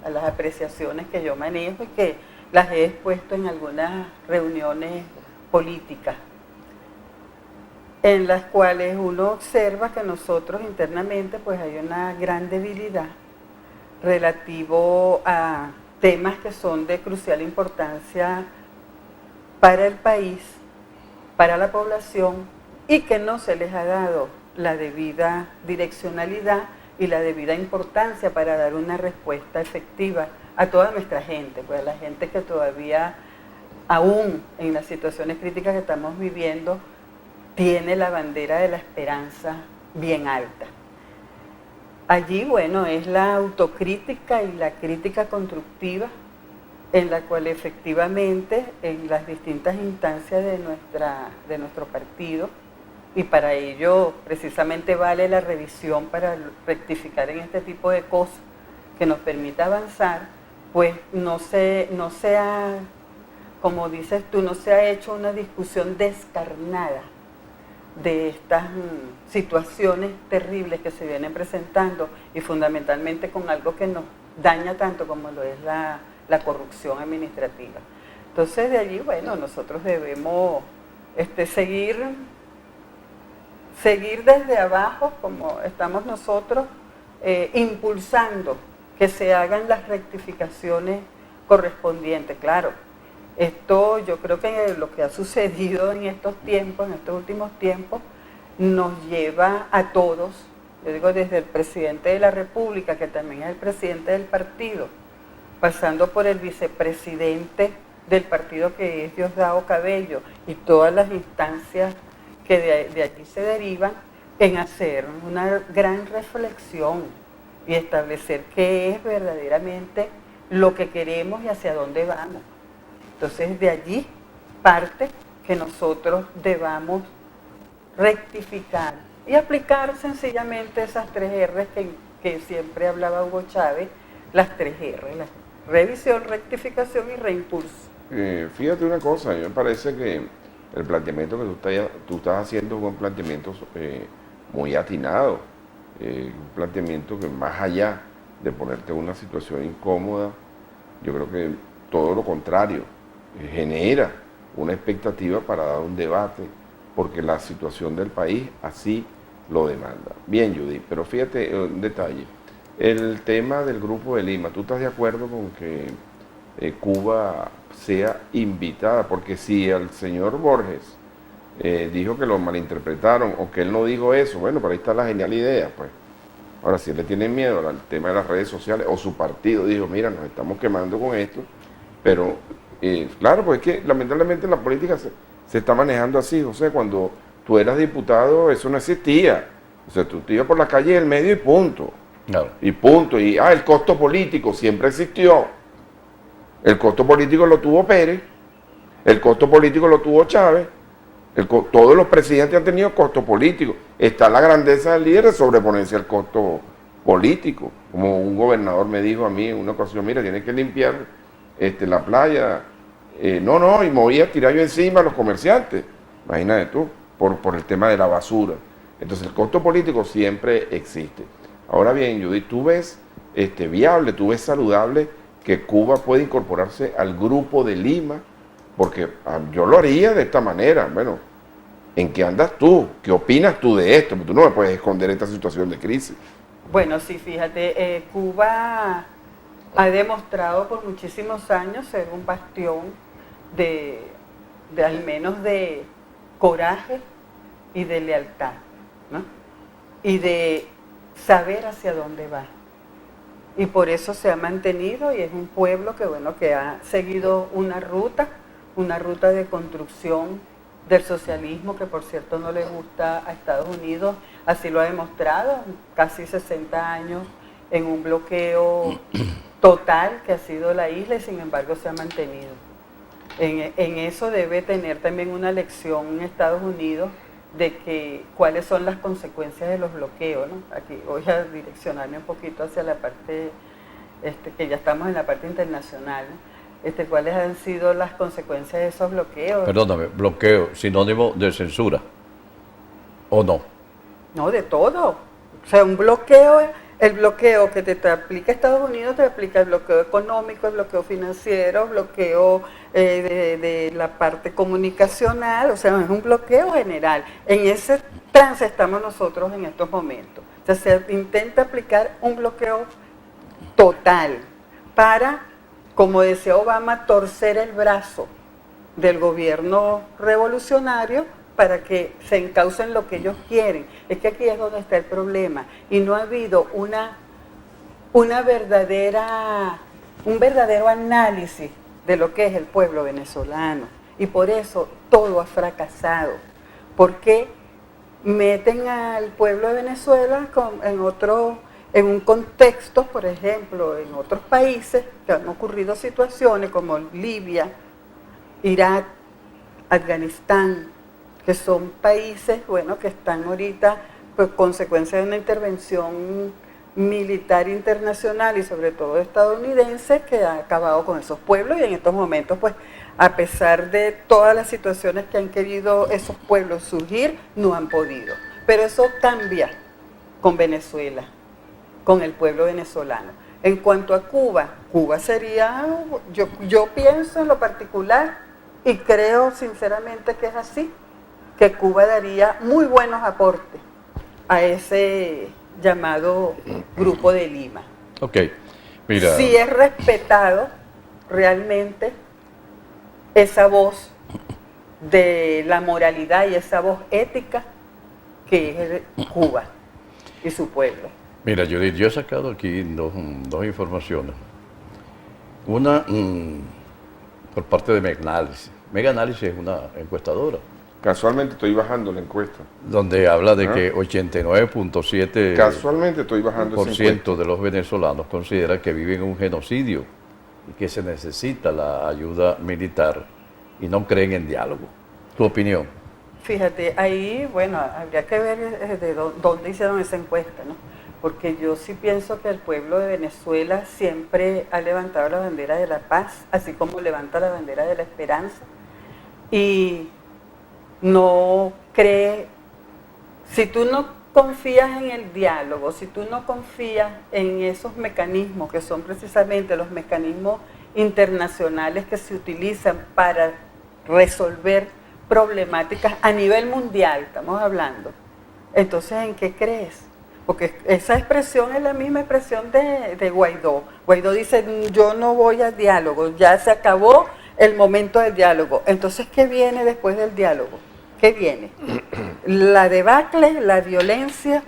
Speaker 3: a las apreciaciones que yo manejo y que las he expuesto en algunas reuniones políticas, en las cuales uno observa que nosotros internamente pues hay una gran debilidad relativo a temas que son de crucial importancia para el país, para la población, y que no se les ha dado la debida direccionalidad y la debida importancia para dar una respuesta efectiva a toda nuestra gente, pues a la gente que todavía, aún en las situaciones críticas que estamos viviendo, tiene la bandera de la esperanza bien alta. Allí, bueno, es la autocrítica y la crítica constructiva en la cual efectivamente en las distintas instancias de nuestro partido, y para ello precisamente vale la revisión para rectificar en este tipo de cosas que nos permita avanzar, pues no se ha, como dices tú, no se ha hecho una discusión descarnada de estas situaciones terribles que se vienen presentando, y fundamentalmente con algo que nos daña tanto como lo es la corrupción administrativa. Entonces de allí, bueno, nosotros debemos seguir desde abajo, como estamos nosotros, impulsando que se hagan las rectificaciones correspondientes. Claro, esto yo creo que lo que ha sucedido en estos últimos tiempos, nos lleva a todos, yo digo desde el presidente de la República, que también es el presidente del partido, pasando por el vicepresidente del partido, que es Diosdado Cabello, y todas las instancias que de aquí se derivan, en hacer una gran reflexión y establecer qué es verdaderamente lo que queremos y hacia dónde vamos. Entonces de allí parte que nosotros debamos rectificar y aplicar sencillamente esas 3 R's que siempre hablaba Hugo Chávez, las 3 R, la revisión, rectificación y reimpulso.
Speaker 1: Fíjate una cosa, a mí me parece que el planteamiento que tú estás haciendo es un planteamiento muy atinado, un planteamiento que más allá de ponerte en una situación incómoda, yo creo que todo lo contrario, genera una expectativa para dar un debate, porque la situación del país así lo demanda. Bien, Judy, pero fíjate un detalle, el tema del Grupo de Lima, ¿tú estás de acuerdo con que Cuba sea invitada? Porque si el señor Borges dijo que lo malinterpretaron, o que él no dijo eso, bueno, pero ahí está la genial idea, pues. Ahora, si él le tiene miedo al tema de las redes sociales, o su partido dijo, mira, nos estamos quemando con esto, pero claro, pues es que lamentablemente la política se está manejando así, José. Cuando tú eras diputado, eso no existía. O sea, tú te ibas por la calle del medio y punto.
Speaker 2: Claro.
Speaker 1: Y punto. Y el costo político siempre existió. El costo político lo tuvo Pérez, el costo político lo tuvo Chávez, todos los presidentes han tenido costo político. Está la grandeza del líder de sobreponerse al costo político. Como un gobernador me dijo a mí en una ocasión, mira, tienes que limpiar la playa. No, y me voy a tirar yo encima a los comerciantes. Imagínate tú, por el tema de la basura. Entonces el costo político siempre existe. Ahora bien, Judith, tú ves viable, tú ves saludable que Cuba puede incorporarse al Grupo de Lima, porque yo lo haría de esta manera. Bueno, ¿en qué andas tú? ¿Qué opinas tú de esto? Porque tú no me puedes esconder esta situación de crisis.
Speaker 3: Bueno, sí, fíjate, Cuba ha demostrado por muchísimos años ser un bastión de al menos de coraje y de lealtad, ¿no? Y de saber hacia dónde va. Y por eso se ha mantenido, y es un pueblo que, bueno, que ha seguido una ruta de construcción del socialismo, que por cierto no le gusta a Estados Unidos, así lo ha demostrado, casi 60 años en un bloqueo total que ha sido la isla, y sin embargo se ha mantenido. En eso debe tener también una lección en Estados Unidos de que cuáles son las consecuencias de los bloqueos, ¿no? Aquí voy a direccionarme un poquito hacia la parte, que ya estamos en la parte internacional, ¿no? ¿Cuáles han sido las consecuencias de esos bloqueos?
Speaker 2: Perdóname, bloqueo, sinónimo de censura, ¿o no?
Speaker 3: No, de todo. O sea, un bloqueo, el bloqueo que te aplica Estados Unidos, te aplica el bloqueo económico, el bloqueo financiero, bloqueo de la parte comunicacional, o sea, es un bloqueo general. En ese trance estamos nosotros en estos momentos. O sea, se intenta aplicar un bloqueo total para, como decía Obama, torcer el brazo del gobierno revolucionario para que se encaucen lo que ellos quieren. Es que aquí es donde está el problema. Y no ha habido un verdadero análisis de lo que es el pueblo venezolano. Y por eso todo ha fracasado. Porque meten al pueblo de Venezuela en un contexto, por ejemplo, en otros países que han ocurrido situaciones como Libia, Irak, Afganistán, que son países, bueno, que están ahorita pues consecuencia de una intervención militar internacional y sobre todo estadounidense que ha acabado con esos pueblos, y en estos momentos, pues, a pesar de todas las situaciones que han querido esos pueblos surgir, no han podido. Pero eso cambia con Venezuela, con el pueblo venezolano. En cuanto a Cuba, Cuba sería, yo pienso en lo particular y creo sinceramente que es así, que Cuba daría muy buenos aportes a ese llamado Grupo de Lima.
Speaker 2: Ok, mira.
Speaker 3: Si es respetado realmente esa voz de la moralidad y esa voz ética que es Cuba y su pueblo.
Speaker 2: Mira, Judith, yo he sacado aquí dos informaciones. Una por parte de Meganalysis. Meganalysis es una encuestadora.
Speaker 1: Casualmente estoy bajando la encuesta.
Speaker 2: Donde habla de que 89.7%
Speaker 1: Casualmente estoy bajando esa encuesta.
Speaker 2: de los venezolanos considera que viven un genocidio y que se necesita la ayuda militar y no creen en diálogo. ¿Tu opinión?
Speaker 3: Fíjate, ahí, bueno, habría que ver de dónde hicieron esa encuesta, ¿no? Porque yo sí pienso que el pueblo de Venezuela siempre ha levantado la bandera de la paz, así como levanta la bandera de la esperanza, y no cree, si tú no confías en el diálogo, si tú no confías en esos mecanismos que son precisamente los mecanismos internacionales que se utilizan para resolver problemáticas a nivel mundial, estamos hablando, entonces ¿en qué crees? Porque esa expresión es la misma expresión de Guaidó. Guaidó dice, yo no voy al diálogo, ya se acabó el momento del diálogo. Entonces, ¿qué viene después del diálogo? ¿Qué viene? La debacle, la violencia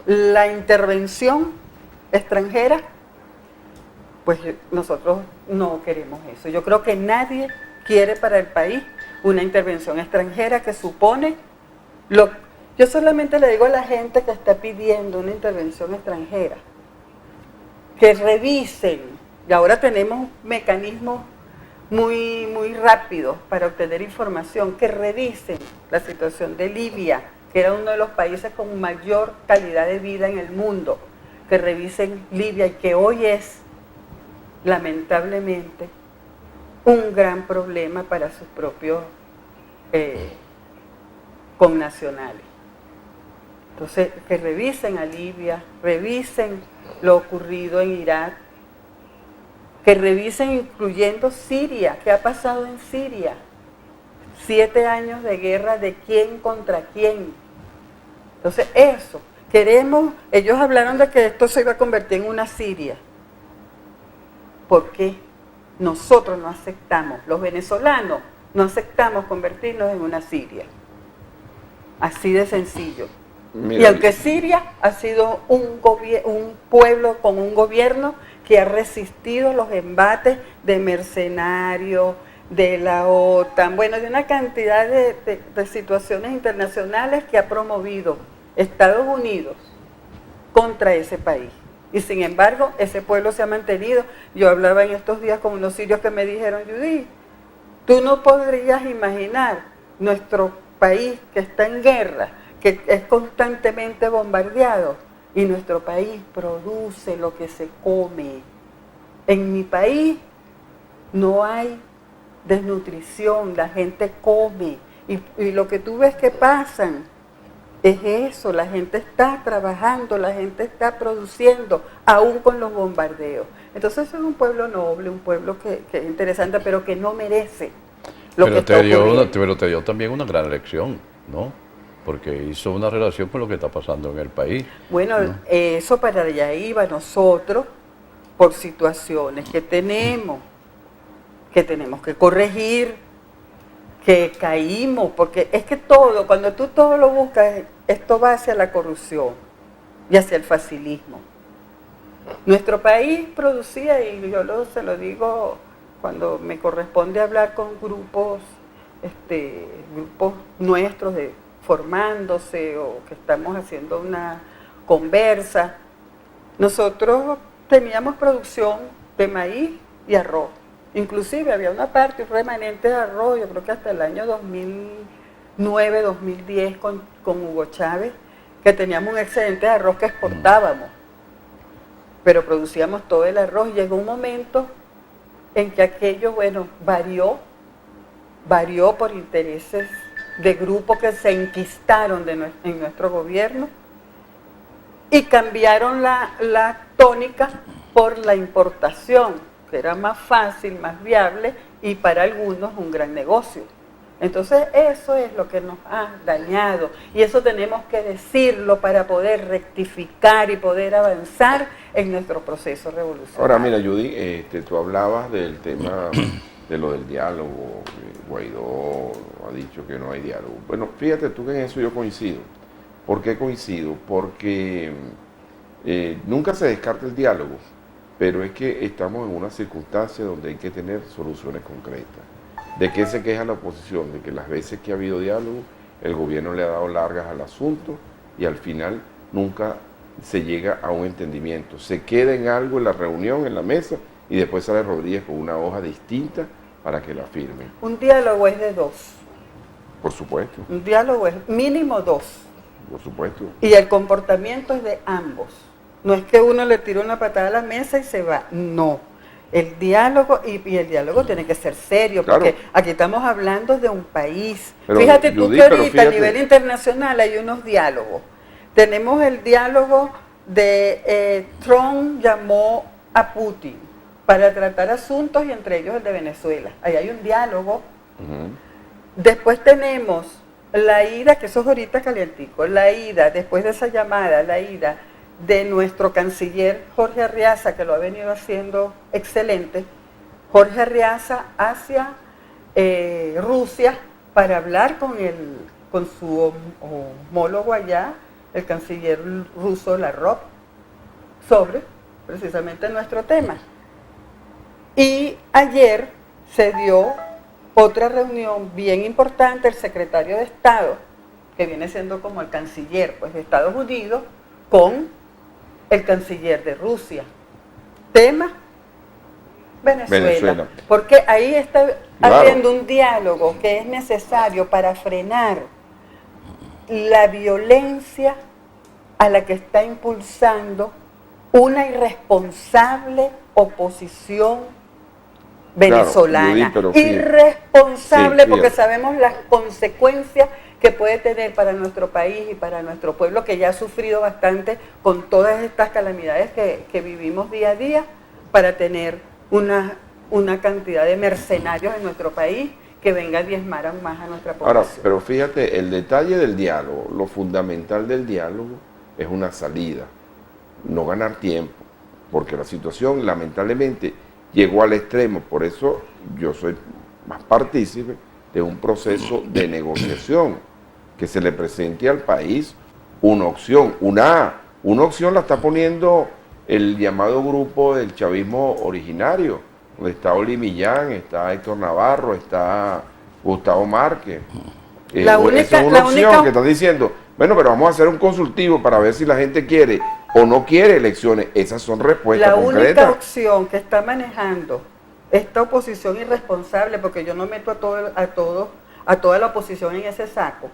Speaker 3: la intervención extranjera, pues nosotros no queremos eso. Yo creo que nadie quiere para el país una intervención extranjera que supone yo solamente le digo a la gente que está pidiendo una intervención extranjera que revisen, y ahora tenemos mecanismos muy, muy rápidos para obtener información, que revisen la situación de Libia, que era uno de los países con mayor calidad de vida en el mundo, que revisen Libia y que hoy es, lamentablemente, un gran problema para sus propios connacionales. Entonces, que revisen a Libia, revisen lo ocurrido en Irak, que revisen incluyendo Siria, qué ha pasado en Siria. 7 años de guerra, ¿de quién contra quién? Entonces, eso, ellos hablaron de que esto se iba a convertir en una Siria. ¿Por qué? Nosotros no aceptamos, los venezolanos no aceptamos convertirnos en una Siria. Así de sencillo.
Speaker 1: Mira,
Speaker 3: y aunque Siria ha sido un pueblo con un gobierno que ha resistido los embates de mercenarios, de la OTAN, bueno, de una cantidad de situaciones internacionales que ha promovido Estados Unidos contra ese país. Y sin embargo, ese pueblo se ha mantenido. Yo hablaba en estos días con unos sirios que me dijeron, Judy, tú no podrías imaginar nuestro país que está en guerra, que es constantemente bombardeado, y nuestro país produce lo que se come. En mi país no hay desnutrición, la gente come, y lo que tú ves que pasan es eso, la gente está trabajando, la gente está produciendo, aún con los bombardeos. Entonces es un pueblo noble, un pueblo que es interesante, pero que no merece lo que está ocurriendo.
Speaker 2: Pero te dio también una gran lección, ¿no? Porque hizo una relación con lo que está pasando en el país.
Speaker 3: Bueno,
Speaker 2: ¿no?
Speaker 3: eso para allá iba nosotros, por situaciones que tenemos que corregir, que caímos, porque es que todo, cuando tú todo lo buscas, esto va hacia la corrupción y hacia el facilismo. Nuestro país producía, y yo se lo digo cuando me corresponde hablar con grupos nuestros formándose o que estamos haciendo una conversa, nosotros teníamos producción de maíz y arroz. Inclusive había una parte, un remanente de arroz, yo creo que hasta el año 2009, 2010 con Hugo Chávez, que teníamos un excedente de arroz que exportábamos, pero producíamos todo el arroz. Llegó un momento en que aquello, bueno, varió por intereses de grupos que se enquistaron en nuestro gobierno y cambiaron la tónica por la importación, que era más fácil, más viable y para algunos un gran negocio. Entonces eso es lo que nos ha dañado y eso tenemos que decirlo para poder rectificar y poder avanzar en nuestro proceso revolucionario.
Speaker 1: Ahora mira, Judy, tú hablabas del tema de lo del diálogo. Guaidó ha dicho que no hay diálogo. Bueno, fíjate tú que en eso yo coincido. ¿Por qué coincido? Porque nunca se descarta el diálogo, pero es que estamos en una circunstancia donde hay que tener soluciones concretas. ¿De qué se queja la oposición? De que las veces que ha habido diálogo, el gobierno le ha dado largas al asunto y al final nunca se llega a un entendimiento. Se queda en algo en la reunión, en la mesa, y después sale Rodríguez con una hoja distinta para que la firme.
Speaker 3: Un diálogo es de dos.
Speaker 1: Por supuesto.
Speaker 3: Un diálogo es mínimo dos.
Speaker 1: Por supuesto.
Speaker 3: Y el comportamiento es de ambos. No es que uno le tire una patada a la mesa y se va. No. El diálogo, y el diálogo tiene que ser serio,
Speaker 1: claro,
Speaker 3: porque aquí estamos hablando de un país.
Speaker 1: Pero,
Speaker 3: fíjate tú
Speaker 1: Judy,
Speaker 3: que
Speaker 1: pero
Speaker 3: ahorita
Speaker 1: fíjate,
Speaker 3: a nivel internacional hay unos diálogos. Tenemos el diálogo de Trump llamó a Putin para tratar asuntos y entre ellos el de Venezuela. Ahí hay un diálogo. Después tenemos la ida, que eso es ahorita calientico, la ida, después de esa llamada, la ida de nuestro canciller Jorge Arriaza, que lo ha venido haciendo excelente, Jorge Arriaza hacia Rusia para hablar con su homólogo allá, el canciller ruso Lavrov sobre precisamente nuestro tema. Y ayer se dio otra reunión bien importante, el secretario de Estado, que viene siendo como el canciller pues, de Estados Unidos, con el canciller de Rusia. Tema Venezuela. Porque ahí está habiendo un diálogo que es necesario para frenar la violencia a la que está impulsando una irresponsable oposición venezolana.
Speaker 1: Claro,
Speaker 3: irresponsable porque sabemos las consecuencias que puede tener para nuestro país y para nuestro pueblo, que ya ha sufrido bastante con todas estas calamidades que vivimos día a día, para tener una cantidad de mercenarios en nuestro país que venga a diezmar más a nuestra población.
Speaker 1: Ahora, pero fíjate, el detalle del diálogo, lo fundamental del diálogo es una salida, no ganar tiempo, porque la situación lamentablemente llegó al extremo. Por eso yo soy más partícipe de un proceso de negociación, que se le presente al país una opción. Una opción la está poniendo el llamado grupo del chavismo originario, donde está Oli Millán, está Héctor Navarro, está Gustavo Márquez. Esa es una opción que están diciendo, bueno, pero vamos a hacer un consultivo para ver si la gente quiere o no quiere elecciones. Esas son respuestas concretas.
Speaker 3: La única opción que está manejando esta oposición irresponsable, porque yo no meto a toda la oposición en ese saco,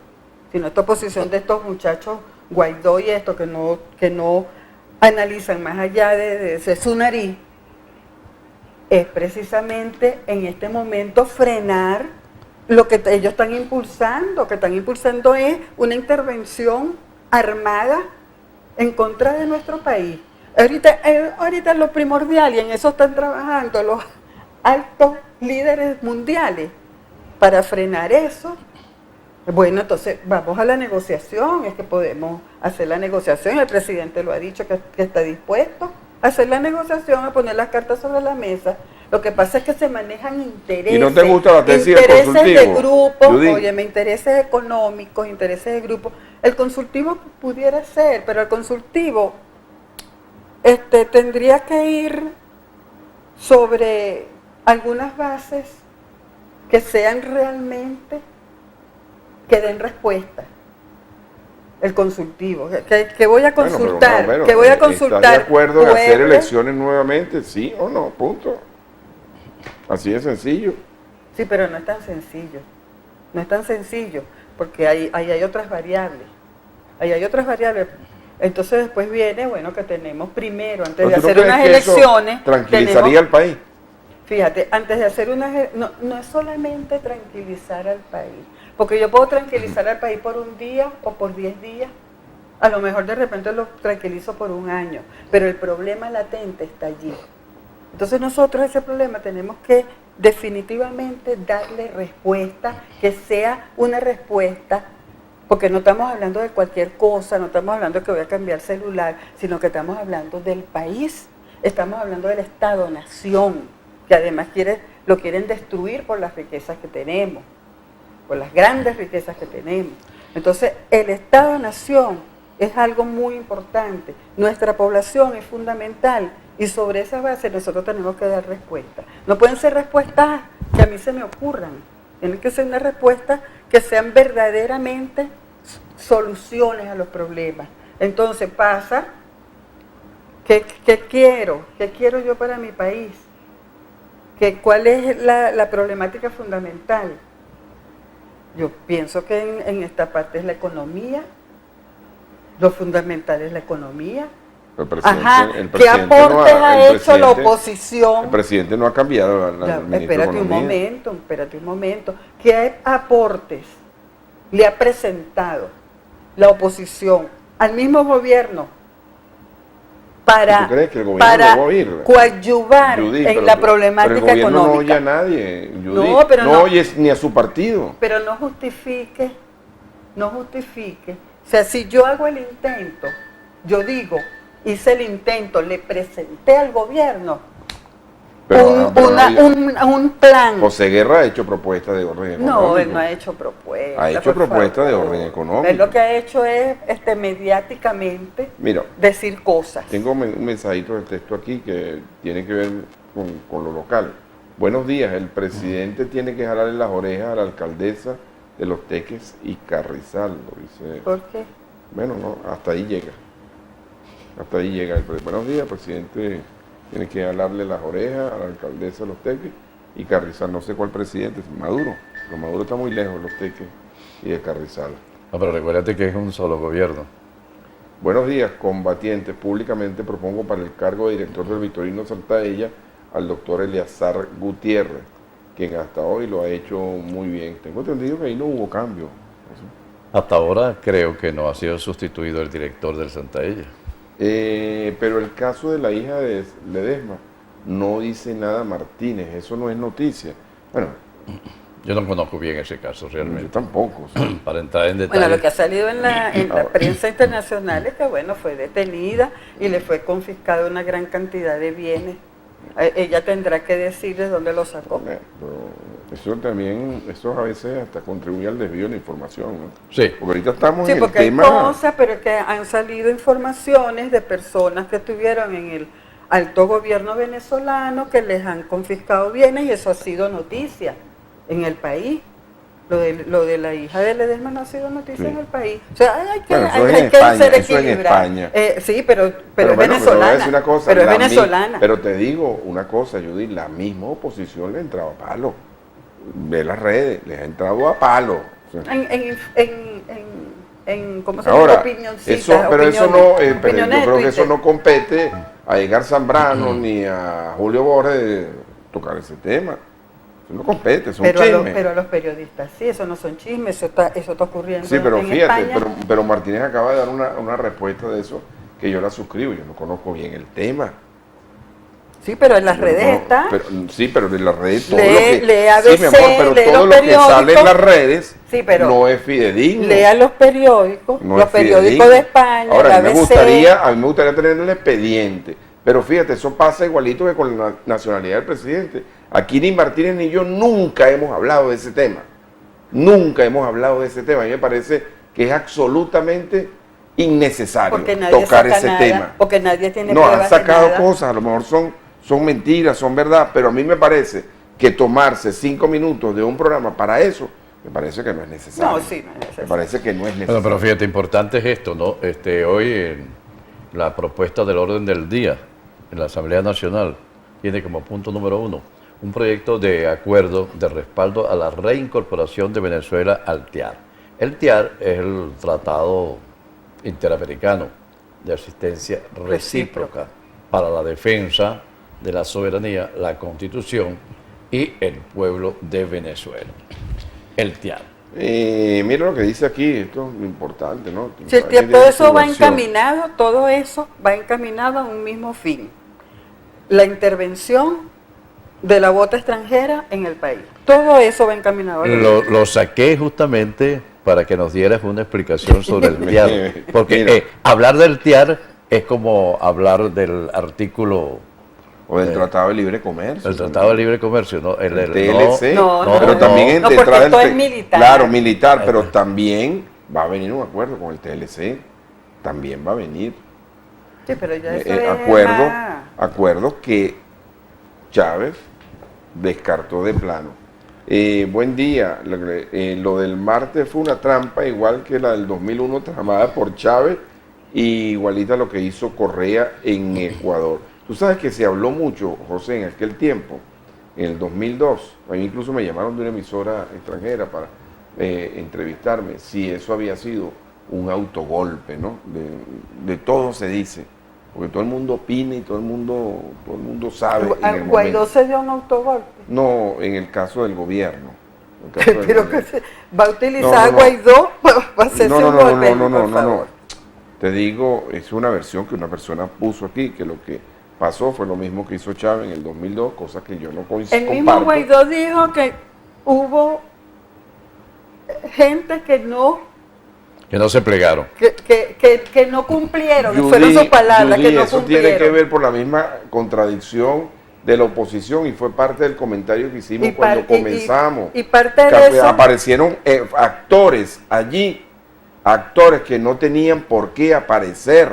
Speaker 3: sino esta oposición de estos muchachos Guaidó y esto, que no analizan más allá de su nariz, es precisamente en este momento frenar lo que ellos están impulsando. Lo que están impulsando es una intervención armada en contra de nuestro país. Ahorita lo primordial, y en eso están trabajando los altos líderes mundiales para frenar eso. Bueno, entonces vamos a la negociación, es que podemos hacer la negociación, el presidente lo ha dicho que está dispuesto a hacer la negociación, a poner las cartas sobre la mesa. Lo que pasa es que se manejan intereses.
Speaker 1: ¿Y no te gusta la tesis del consultivo?
Speaker 3: Intereses de grupos, óyeme, intereses económicos, intereses de grupos. El consultivo pudiera ser, pero el consultivo tendría que ir sobre algunas bases que sean realmente, que den respuesta. El consultivo, que voy a consultar, que voy a consultar.
Speaker 1: ¿Estás de acuerdo en hacer elecciones nuevamente? ¿Sí o no? Punto. Así de sencillo.
Speaker 3: Sí, pero no es tan sencillo. No es tan sencillo, porque ahí hay otras variables. Ahí hay otras variables. Entonces después viene, bueno, que tenemos primero, antes de hacer unas elecciones...
Speaker 1: ¿Tranquilizaría al país?
Speaker 3: Fíjate, antes de hacer no es solamente tranquilizar al país, porque yo puedo tranquilizar al país por un día o por 10 días, a lo mejor de repente lo tranquilizo por un año, pero el problema latente está allí. Entonces nosotros ese problema tenemos que definitivamente darle respuesta, que sea una respuesta, porque no estamos hablando de cualquier cosa, no estamos hablando de que voy a cambiar celular, sino que estamos hablando del país, estamos hablando del Estado-Nación, que además lo quieren destruir por las riquezas que tenemos, por las grandes riquezas que tenemos. Entonces, el Estado-Nación es algo muy importante, nuestra población es fundamental, y sobre esa base nosotros tenemos que dar respuesta. No pueden ser respuestas que a mí se me ocurran, tienen que ser una respuesta que sean verdaderamente soluciones a los problemas. Entonces pasa, ¿qué quiero yo para mi país? ¿Cuál es la problemática fundamental? Yo pienso que en esta parte es la economía, lo fundamental es la economía. ¿Qué aportes ha hecho la oposición?
Speaker 1: El presidente no ha cambiado
Speaker 3: Espérate un momento. ¿Qué aportes le ha presentado la oposición al mismo gobierno para coadyuvar en la problemática económica?
Speaker 1: No oye a nadie, Judith, no oye ni a su partido.
Speaker 3: Pero no justifique. O sea, si yo hago el intento, yo digo, hice el intento, le presenté al gobierno, un plan.
Speaker 1: José Guerra ha hecho propuestas de orden económico.
Speaker 3: No, él no ha hecho propuestas.
Speaker 1: Ha hecho propuestas de orden económico.
Speaker 3: Él lo que ha hecho es mediáticamente
Speaker 1: Mira,
Speaker 3: decir cosas.
Speaker 1: tengo un mensajito de texto aquí que tiene que ver con lo local. Buenos días, el presidente tiene que jalarle las orejas a la alcaldesa de Los Teques y Carrizal, lo dice.
Speaker 3: ¿Por qué?
Speaker 1: Bueno, no, hasta ahí llega. Hasta ahí llega. Buenos días, presidente. Tiene que jalarle las orejas a la alcaldesa de Los Teques y Carrizal. No sé cuál presidente, Maduro. Pero Maduro está muy lejos de Los Teques y de Carrizal.
Speaker 2: No, pero recuérdate que es un solo gobierno.
Speaker 1: Buenos días, combatientes. Públicamente propongo para el cargo de director del Victorino Santaella al doctor Eleazar Gutiérrez, quien hasta hoy lo ha hecho muy bien. Tengo entendido que ahí no hubo cambio.
Speaker 2: Hasta ahora creo que no ha sido sustituido el director del Santaella.
Speaker 1: Pero el caso de la hija de Ledesma no dice nada Martínez, eso no es noticia. Bueno,
Speaker 2: Yo no conozco bien ese caso
Speaker 1: yo
Speaker 2: realmente.
Speaker 1: tampoco. ¿Sí?
Speaker 2: Para entrar en detalle.
Speaker 3: Bueno, lo que ha salido en la prensa internacional es que, bueno, fue detenida y le fue confiscada una gran cantidad de bienes. Ella tendrá que decir de dónde lo sacó.
Speaker 1: Pero eso también, eso a veces hasta contribuye al desvío de la información, ¿no?
Speaker 2: Sí.
Speaker 1: Porque ahorita estamos
Speaker 3: Sí,
Speaker 1: en el
Speaker 3: porque hay
Speaker 1: tema.
Speaker 3: cosas, pero es que han salido informaciones de personas que estuvieron en el alto gobierno venezolano que les han confiscado bienes y eso ha sido noticia en el país. Lo de la hija de Ledesma no ha sido noticia
Speaker 1: Sí.
Speaker 3: en el país. O sea, hay que,
Speaker 1: Bueno, eso
Speaker 3: hay
Speaker 1: es en
Speaker 3: que
Speaker 1: España,
Speaker 3: ser
Speaker 1: eso en
Speaker 3: equilibrado.
Speaker 1: España.
Speaker 3: Sí, pero es
Speaker 1: bueno, pero voy a
Speaker 3: venezolana.
Speaker 1: decir una cosa,
Speaker 3: pero es
Speaker 1: la
Speaker 3: venezolana.
Speaker 1: Pero te digo una cosa, Judy, la misma oposición le ha entrado a palo. Ve las redes, les ha entrado a palo. O sea,
Speaker 3: ¿Cómo se llama?
Speaker 1: ahora,
Speaker 3: Opinioncitas,
Speaker 1: eso, pero eso no,
Speaker 3: opiniones.
Speaker 1: pero yo
Speaker 3: Opiniones de
Speaker 1: creo que eso
Speaker 3: Twitter.
Speaker 1: no compete a Edgar Zambrano ni a Julio Borges de tocar ese tema. Eso no compete, son chismes.
Speaker 3: Pero a los periodistas sí, eso no son chismes, eso está ocurriendo
Speaker 1: Sí, pero
Speaker 3: en
Speaker 1: fíjate,
Speaker 3: España.
Speaker 1: pero Martínez acaba de dar una respuesta de eso que yo la suscribo, yo no conozco bien el tema.
Speaker 3: Sí, pero en las
Speaker 1: Yo
Speaker 3: redes
Speaker 1: no-
Speaker 3: está.
Speaker 1: sí, pero de las redes todo
Speaker 3: Lee-
Speaker 1: lo que...
Speaker 3: lee ABC,
Speaker 1: sí, mi amor, pero
Speaker 3: lee
Speaker 1: todo
Speaker 3: los
Speaker 1: lo que
Speaker 3: periódicos.
Speaker 1: sale en las redes
Speaker 3: Sí, pero
Speaker 1: no es fidedigno.
Speaker 3: Lea los periódicos,
Speaker 1: no
Speaker 3: los
Speaker 1: es
Speaker 3: periódicos
Speaker 1: fidedigno.
Speaker 3: de España,
Speaker 1: Ahora,
Speaker 3: la
Speaker 1: a mí me
Speaker 3: ABC.
Speaker 1: gustaría tener el expediente, pero fíjate, eso pasa igualito que con la nacionalidad del presidente. Aquí ni Martínez ni yo nunca hemos hablado de ese tema. Nunca hemos hablado de ese tema. A mí me parece que es absolutamente innecesario
Speaker 3: Porque nadie
Speaker 1: tocar
Speaker 3: saca
Speaker 1: ese
Speaker 3: nada,
Speaker 1: tema.
Speaker 3: porque nadie tiene
Speaker 1: No,
Speaker 3: pruebas
Speaker 1: han sacado
Speaker 3: de nada.
Speaker 1: cosas, a lo mejor son mentiras, son verdad, pero a mí me parece que tomarse 5 minutos de un programa para eso, me parece que no es necesario.
Speaker 3: No, sí, no es necesario.
Speaker 1: Me parece que no es necesario.
Speaker 2: Bueno, pero fíjate, importante es esto, ¿no? Hoy en la propuesta del orden del día en la Asamblea Nacional tiene como punto número 1 un proyecto de acuerdo de respaldo a la reincorporación de Venezuela al TIAR. El TIAR es el Tratado Interamericano de Asistencia Recíproca para la defensa de la soberanía, la Constitución y el pueblo de Venezuela. El TIAR.
Speaker 1: Mira lo que dice aquí, esto es lo importante, ¿no?
Speaker 3: Si el
Speaker 1: Hay que
Speaker 3: tiempo
Speaker 1: tener
Speaker 3: de eso
Speaker 1: su
Speaker 3: va
Speaker 1: versión.
Speaker 3: encaminado, todo eso va encaminado a un mismo fin. La intervención de la bota extranjera en el país. Todo eso va encaminado a
Speaker 2: Lo saqué justamente para que nos dieras una explicación sobre el TIAR. Porque
Speaker 1: Mira.
Speaker 2: hablar del TIAR es como hablar del artículo
Speaker 1: O del Tratado de Libre Comercio.
Speaker 2: del Tratado de Libre Comercio, ¿no?
Speaker 1: El TLC.
Speaker 3: No,
Speaker 1: pero
Speaker 2: no,
Speaker 1: también
Speaker 3: no,
Speaker 1: detrás
Speaker 3: porque
Speaker 1: del
Speaker 3: esto es militar.
Speaker 1: Claro, militar, pero también va a venir un acuerdo con el TLC. También va a venir.
Speaker 3: Sí, pero ya eso es
Speaker 1: acuerdo,
Speaker 3: más-
Speaker 1: acuerdo que Chávez descartó de plano. Buen día. Lo del martes fue una trampa igual que la del 2001 tramada por Chávez y igualita a lo que hizo Correa en Ecuador. Tú sabes que se habló mucho, José, en aquel tiempo, en el 2002. A mí incluso me llamaron de una emisora extranjera para entrevistarme si eso había sido un autogolpe, ¿no? De todo se dice. Porque todo el mundo opina y todo el mundo sabe. En el
Speaker 3: Guaidó
Speaker 1: momento.
Speaker 3: se dio un autogolpe.
Speaker 1: No, en el caso del gobierno. En el caso del
Speaker 3: Pero
Speaker 1: gobierno.
Speaker 3: que va a utilizar
Speaker 1: No,
Speaker 3: a
Speaker 1: no, no.
Speaker 3: Guaidó para hacerse
Speaker 1: No,
Speaker 3: un
Speaker 1: no,
Speaker 3: golpe,
Speaker 1: no,
Speaker 3: por favor.
Speaker 1: Te digo, es una versión que una persona puso aquí, que lo que pasó fue lo mismo que hizo Chávez en el 2002, cosa que yo no coincido.
Speaker 3: El mismo Guaidó dijo que hubo gente que no
Speaker 2: se plegaron.
Speaker 3: que no cumplieron, fueron sus palabras, que no
Speaker 1: eso
Speaker 3: cumplieron.
Speaker 1: tiene que ver por la misma contradicción de la oposición y fue parte del comentario que hicimos cuando comenzamos.
Speaker 3: Y parte de
Speaker 1: que
Speaker 3: eso...
Speaker 1: aparecieron actores allí, actores que no tenían por qué aparecer.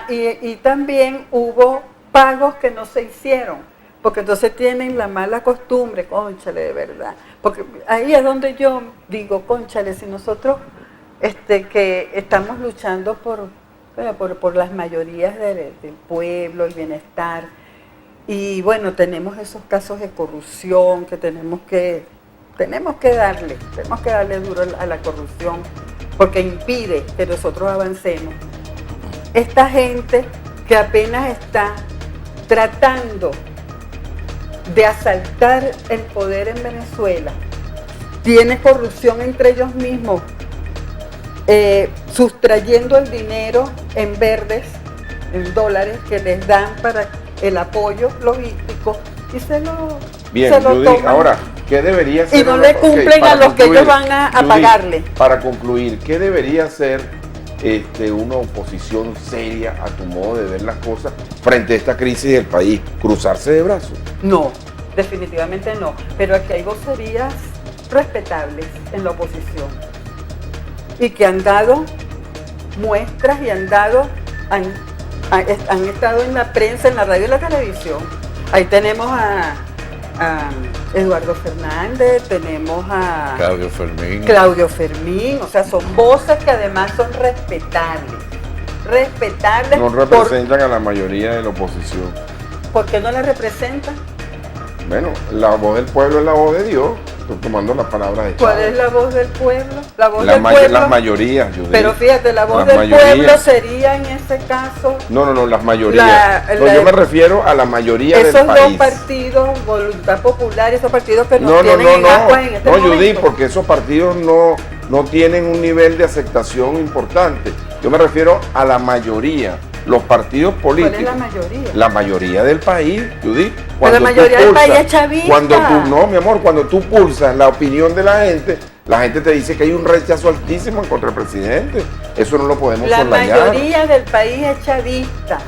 Speaker 3: Y también hubo pagos que no se hicieron, porque entonces tienen la mala costumbre, cónchale, de verdad. Porque ahí es donde yo digo, cónchale, si nosotros que estamos luchando por las mayorías del pueblo, el bienestar, y bueno, tenemos esos casos de corrupción que tenemos que darle duro a la corrupción, porque impide que nosotros avancemos. Esta gente que apenas está tratando de asaltar el poder en Venezuela, tiene corrupción entre ellos mismos, sustrayendo el dinero en verdes, en dólares que les dan para el apoyo logístico y se lo toman. Ahora,
Speaker 1: ¿qué debería ser?
Speaker 3: Y no le cumplen a los que ellos van a pagarle.
Speaker 1: Para concluir, ¿qué debería ser una oposición seria a tu modo de ver las cosas frente a esta crisis del país? ¿Cruzarse de brazos?
Speaker 3: No, definitivamente no. Pero aquí hay vocerías respetables en la oposición y que han dado muestras y han estado en la prensa, en la radio y la televisión. Ahí tenemos a Eduardo Fernández, tenemos a Claudio Fermín, o sea, son voces que además son respetables.
Speaker 1: No representan a la mayoría de la oposición.
Speaker 3: ¿Por qué no la representan?
Speaker 1: Bueno, la voz del pueblo es la voz de Dios. Estoy tomando las palabras de Chávez.
Speaker 3: ¿Cuál es la voz del pueblo? La voz del pueblo.
Speaker 1: Las mayorías, Judith.
Speaker 3: Pero fíjate, la voz del pueblo sería en ese caso...
Speaker 1: No, las mayorías. Yo me refiero a la mayoría del país.
Speaker 3: Esos dos partidos, Voluntad Popular, esos partidos que no tienen en este momento.
Speaker 1: Judith, porque esos partidos no tienen un nivel de aceptación importante. Yo me refiero a la mayoría. Los partidos políticos.
Speaker 3: ¿Cuál es la mayoría?
Speaker 1: La mayoría del país, Judith.
Speaker 3: Pero la mayoría del país es chavista.
Speaker 1: Cuando tú pulsas la opinión de la gente te dice que hay un rechazo altísimo contra el presidente. Eso no lo podemos soslayar.
Speaker 3: La mayoría del país es chavista.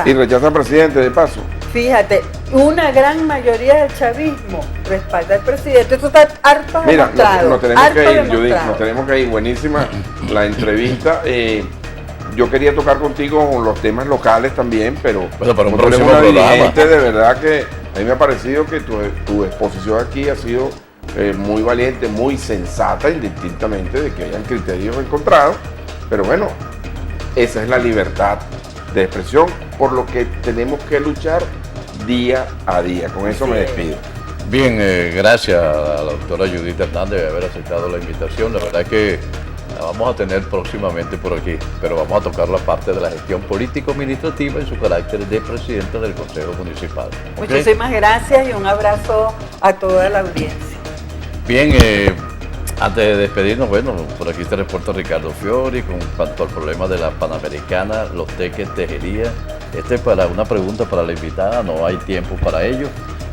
Speaker 1: Y rechaza al presidente, de paso.
Speaker 3: Fíjate, una gran mayoría del chavismo respalda al presidente. Esto está harto demostrado.
Speaker 1: Nos tenemos que ir, Judith. Nos tenemos que ir. Buenísima la entrevista. Yo quería tocar contigo los temas locales también, pero
Speaker 2: para un
Speaker 1: próximo
Speaker 2: programa.
Speaker 1: Dirigente, de verdad que a mí me ha parecido que tu exposición aquí ha sido muy valiente, muy sensata, indistintamente de que hayan criterios encontrados, pero bueno, esa es la libertad de expresión por lo que tenemos que luchar día a día. Con eso me despido.
Speaker 2: Bien, gracias a la doctora Judith Hernández de haber aceptado la invitación. La verdad es que la vamos a tener próximamente por aquí, pero vamos a tocar la parte de la gestión político-administrativa en su carácter de presidenta del Consejo Municipal. ¿Okay?
Speaker 3: Muchísimas gracias y un abrazo a toda la audiencia.
Speaker 2: Bien, antes de despedirnos, bueno, por aquí te reporta Ricardo Fiori con cuanto al problema de la Panamericana, los teques tejería. Es para una pregunta para la invitada, no hay tiempo para ello.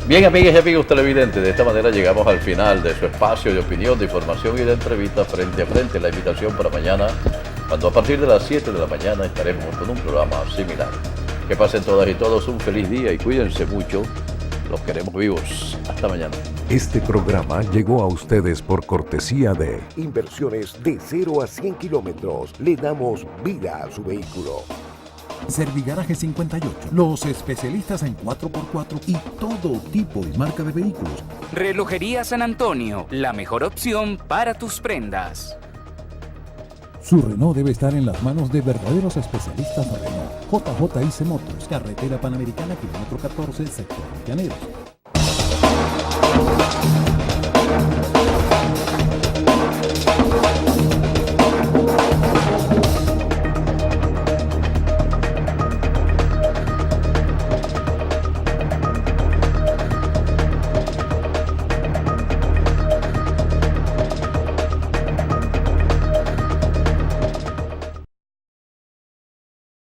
Speaker 2: Bien, amigas y amigos televidentes, de esta manera llegamos al final de su espacio de opinión, de información y de entrevista frente a frente. La invitación para mañana, cuando a partir de las 7 de la mañana estaremos con un programa similar. Que pasen todas y todos un feliz día y cuídense mucho. Los queremos vivos. Hasta mañana.
Speaker 4: Este programa llegó a ustedes por cortesía de Inversiones de 0 a 100 kilómetros. Le damos vida a su vehículo.
Speaker 5: Servigaraje 58, los especialistas en 4x4 y todo tipo y marca de vehículos.
Speaker 6: Relojería San Antonio, la mejor opción para tus prendas.
Speaker 5: Su Renault debe estar en las manos de verdaderos especialistas Renault. JJIC Motos, carretera Panamericana, kilómetro 14, sector Llaneros.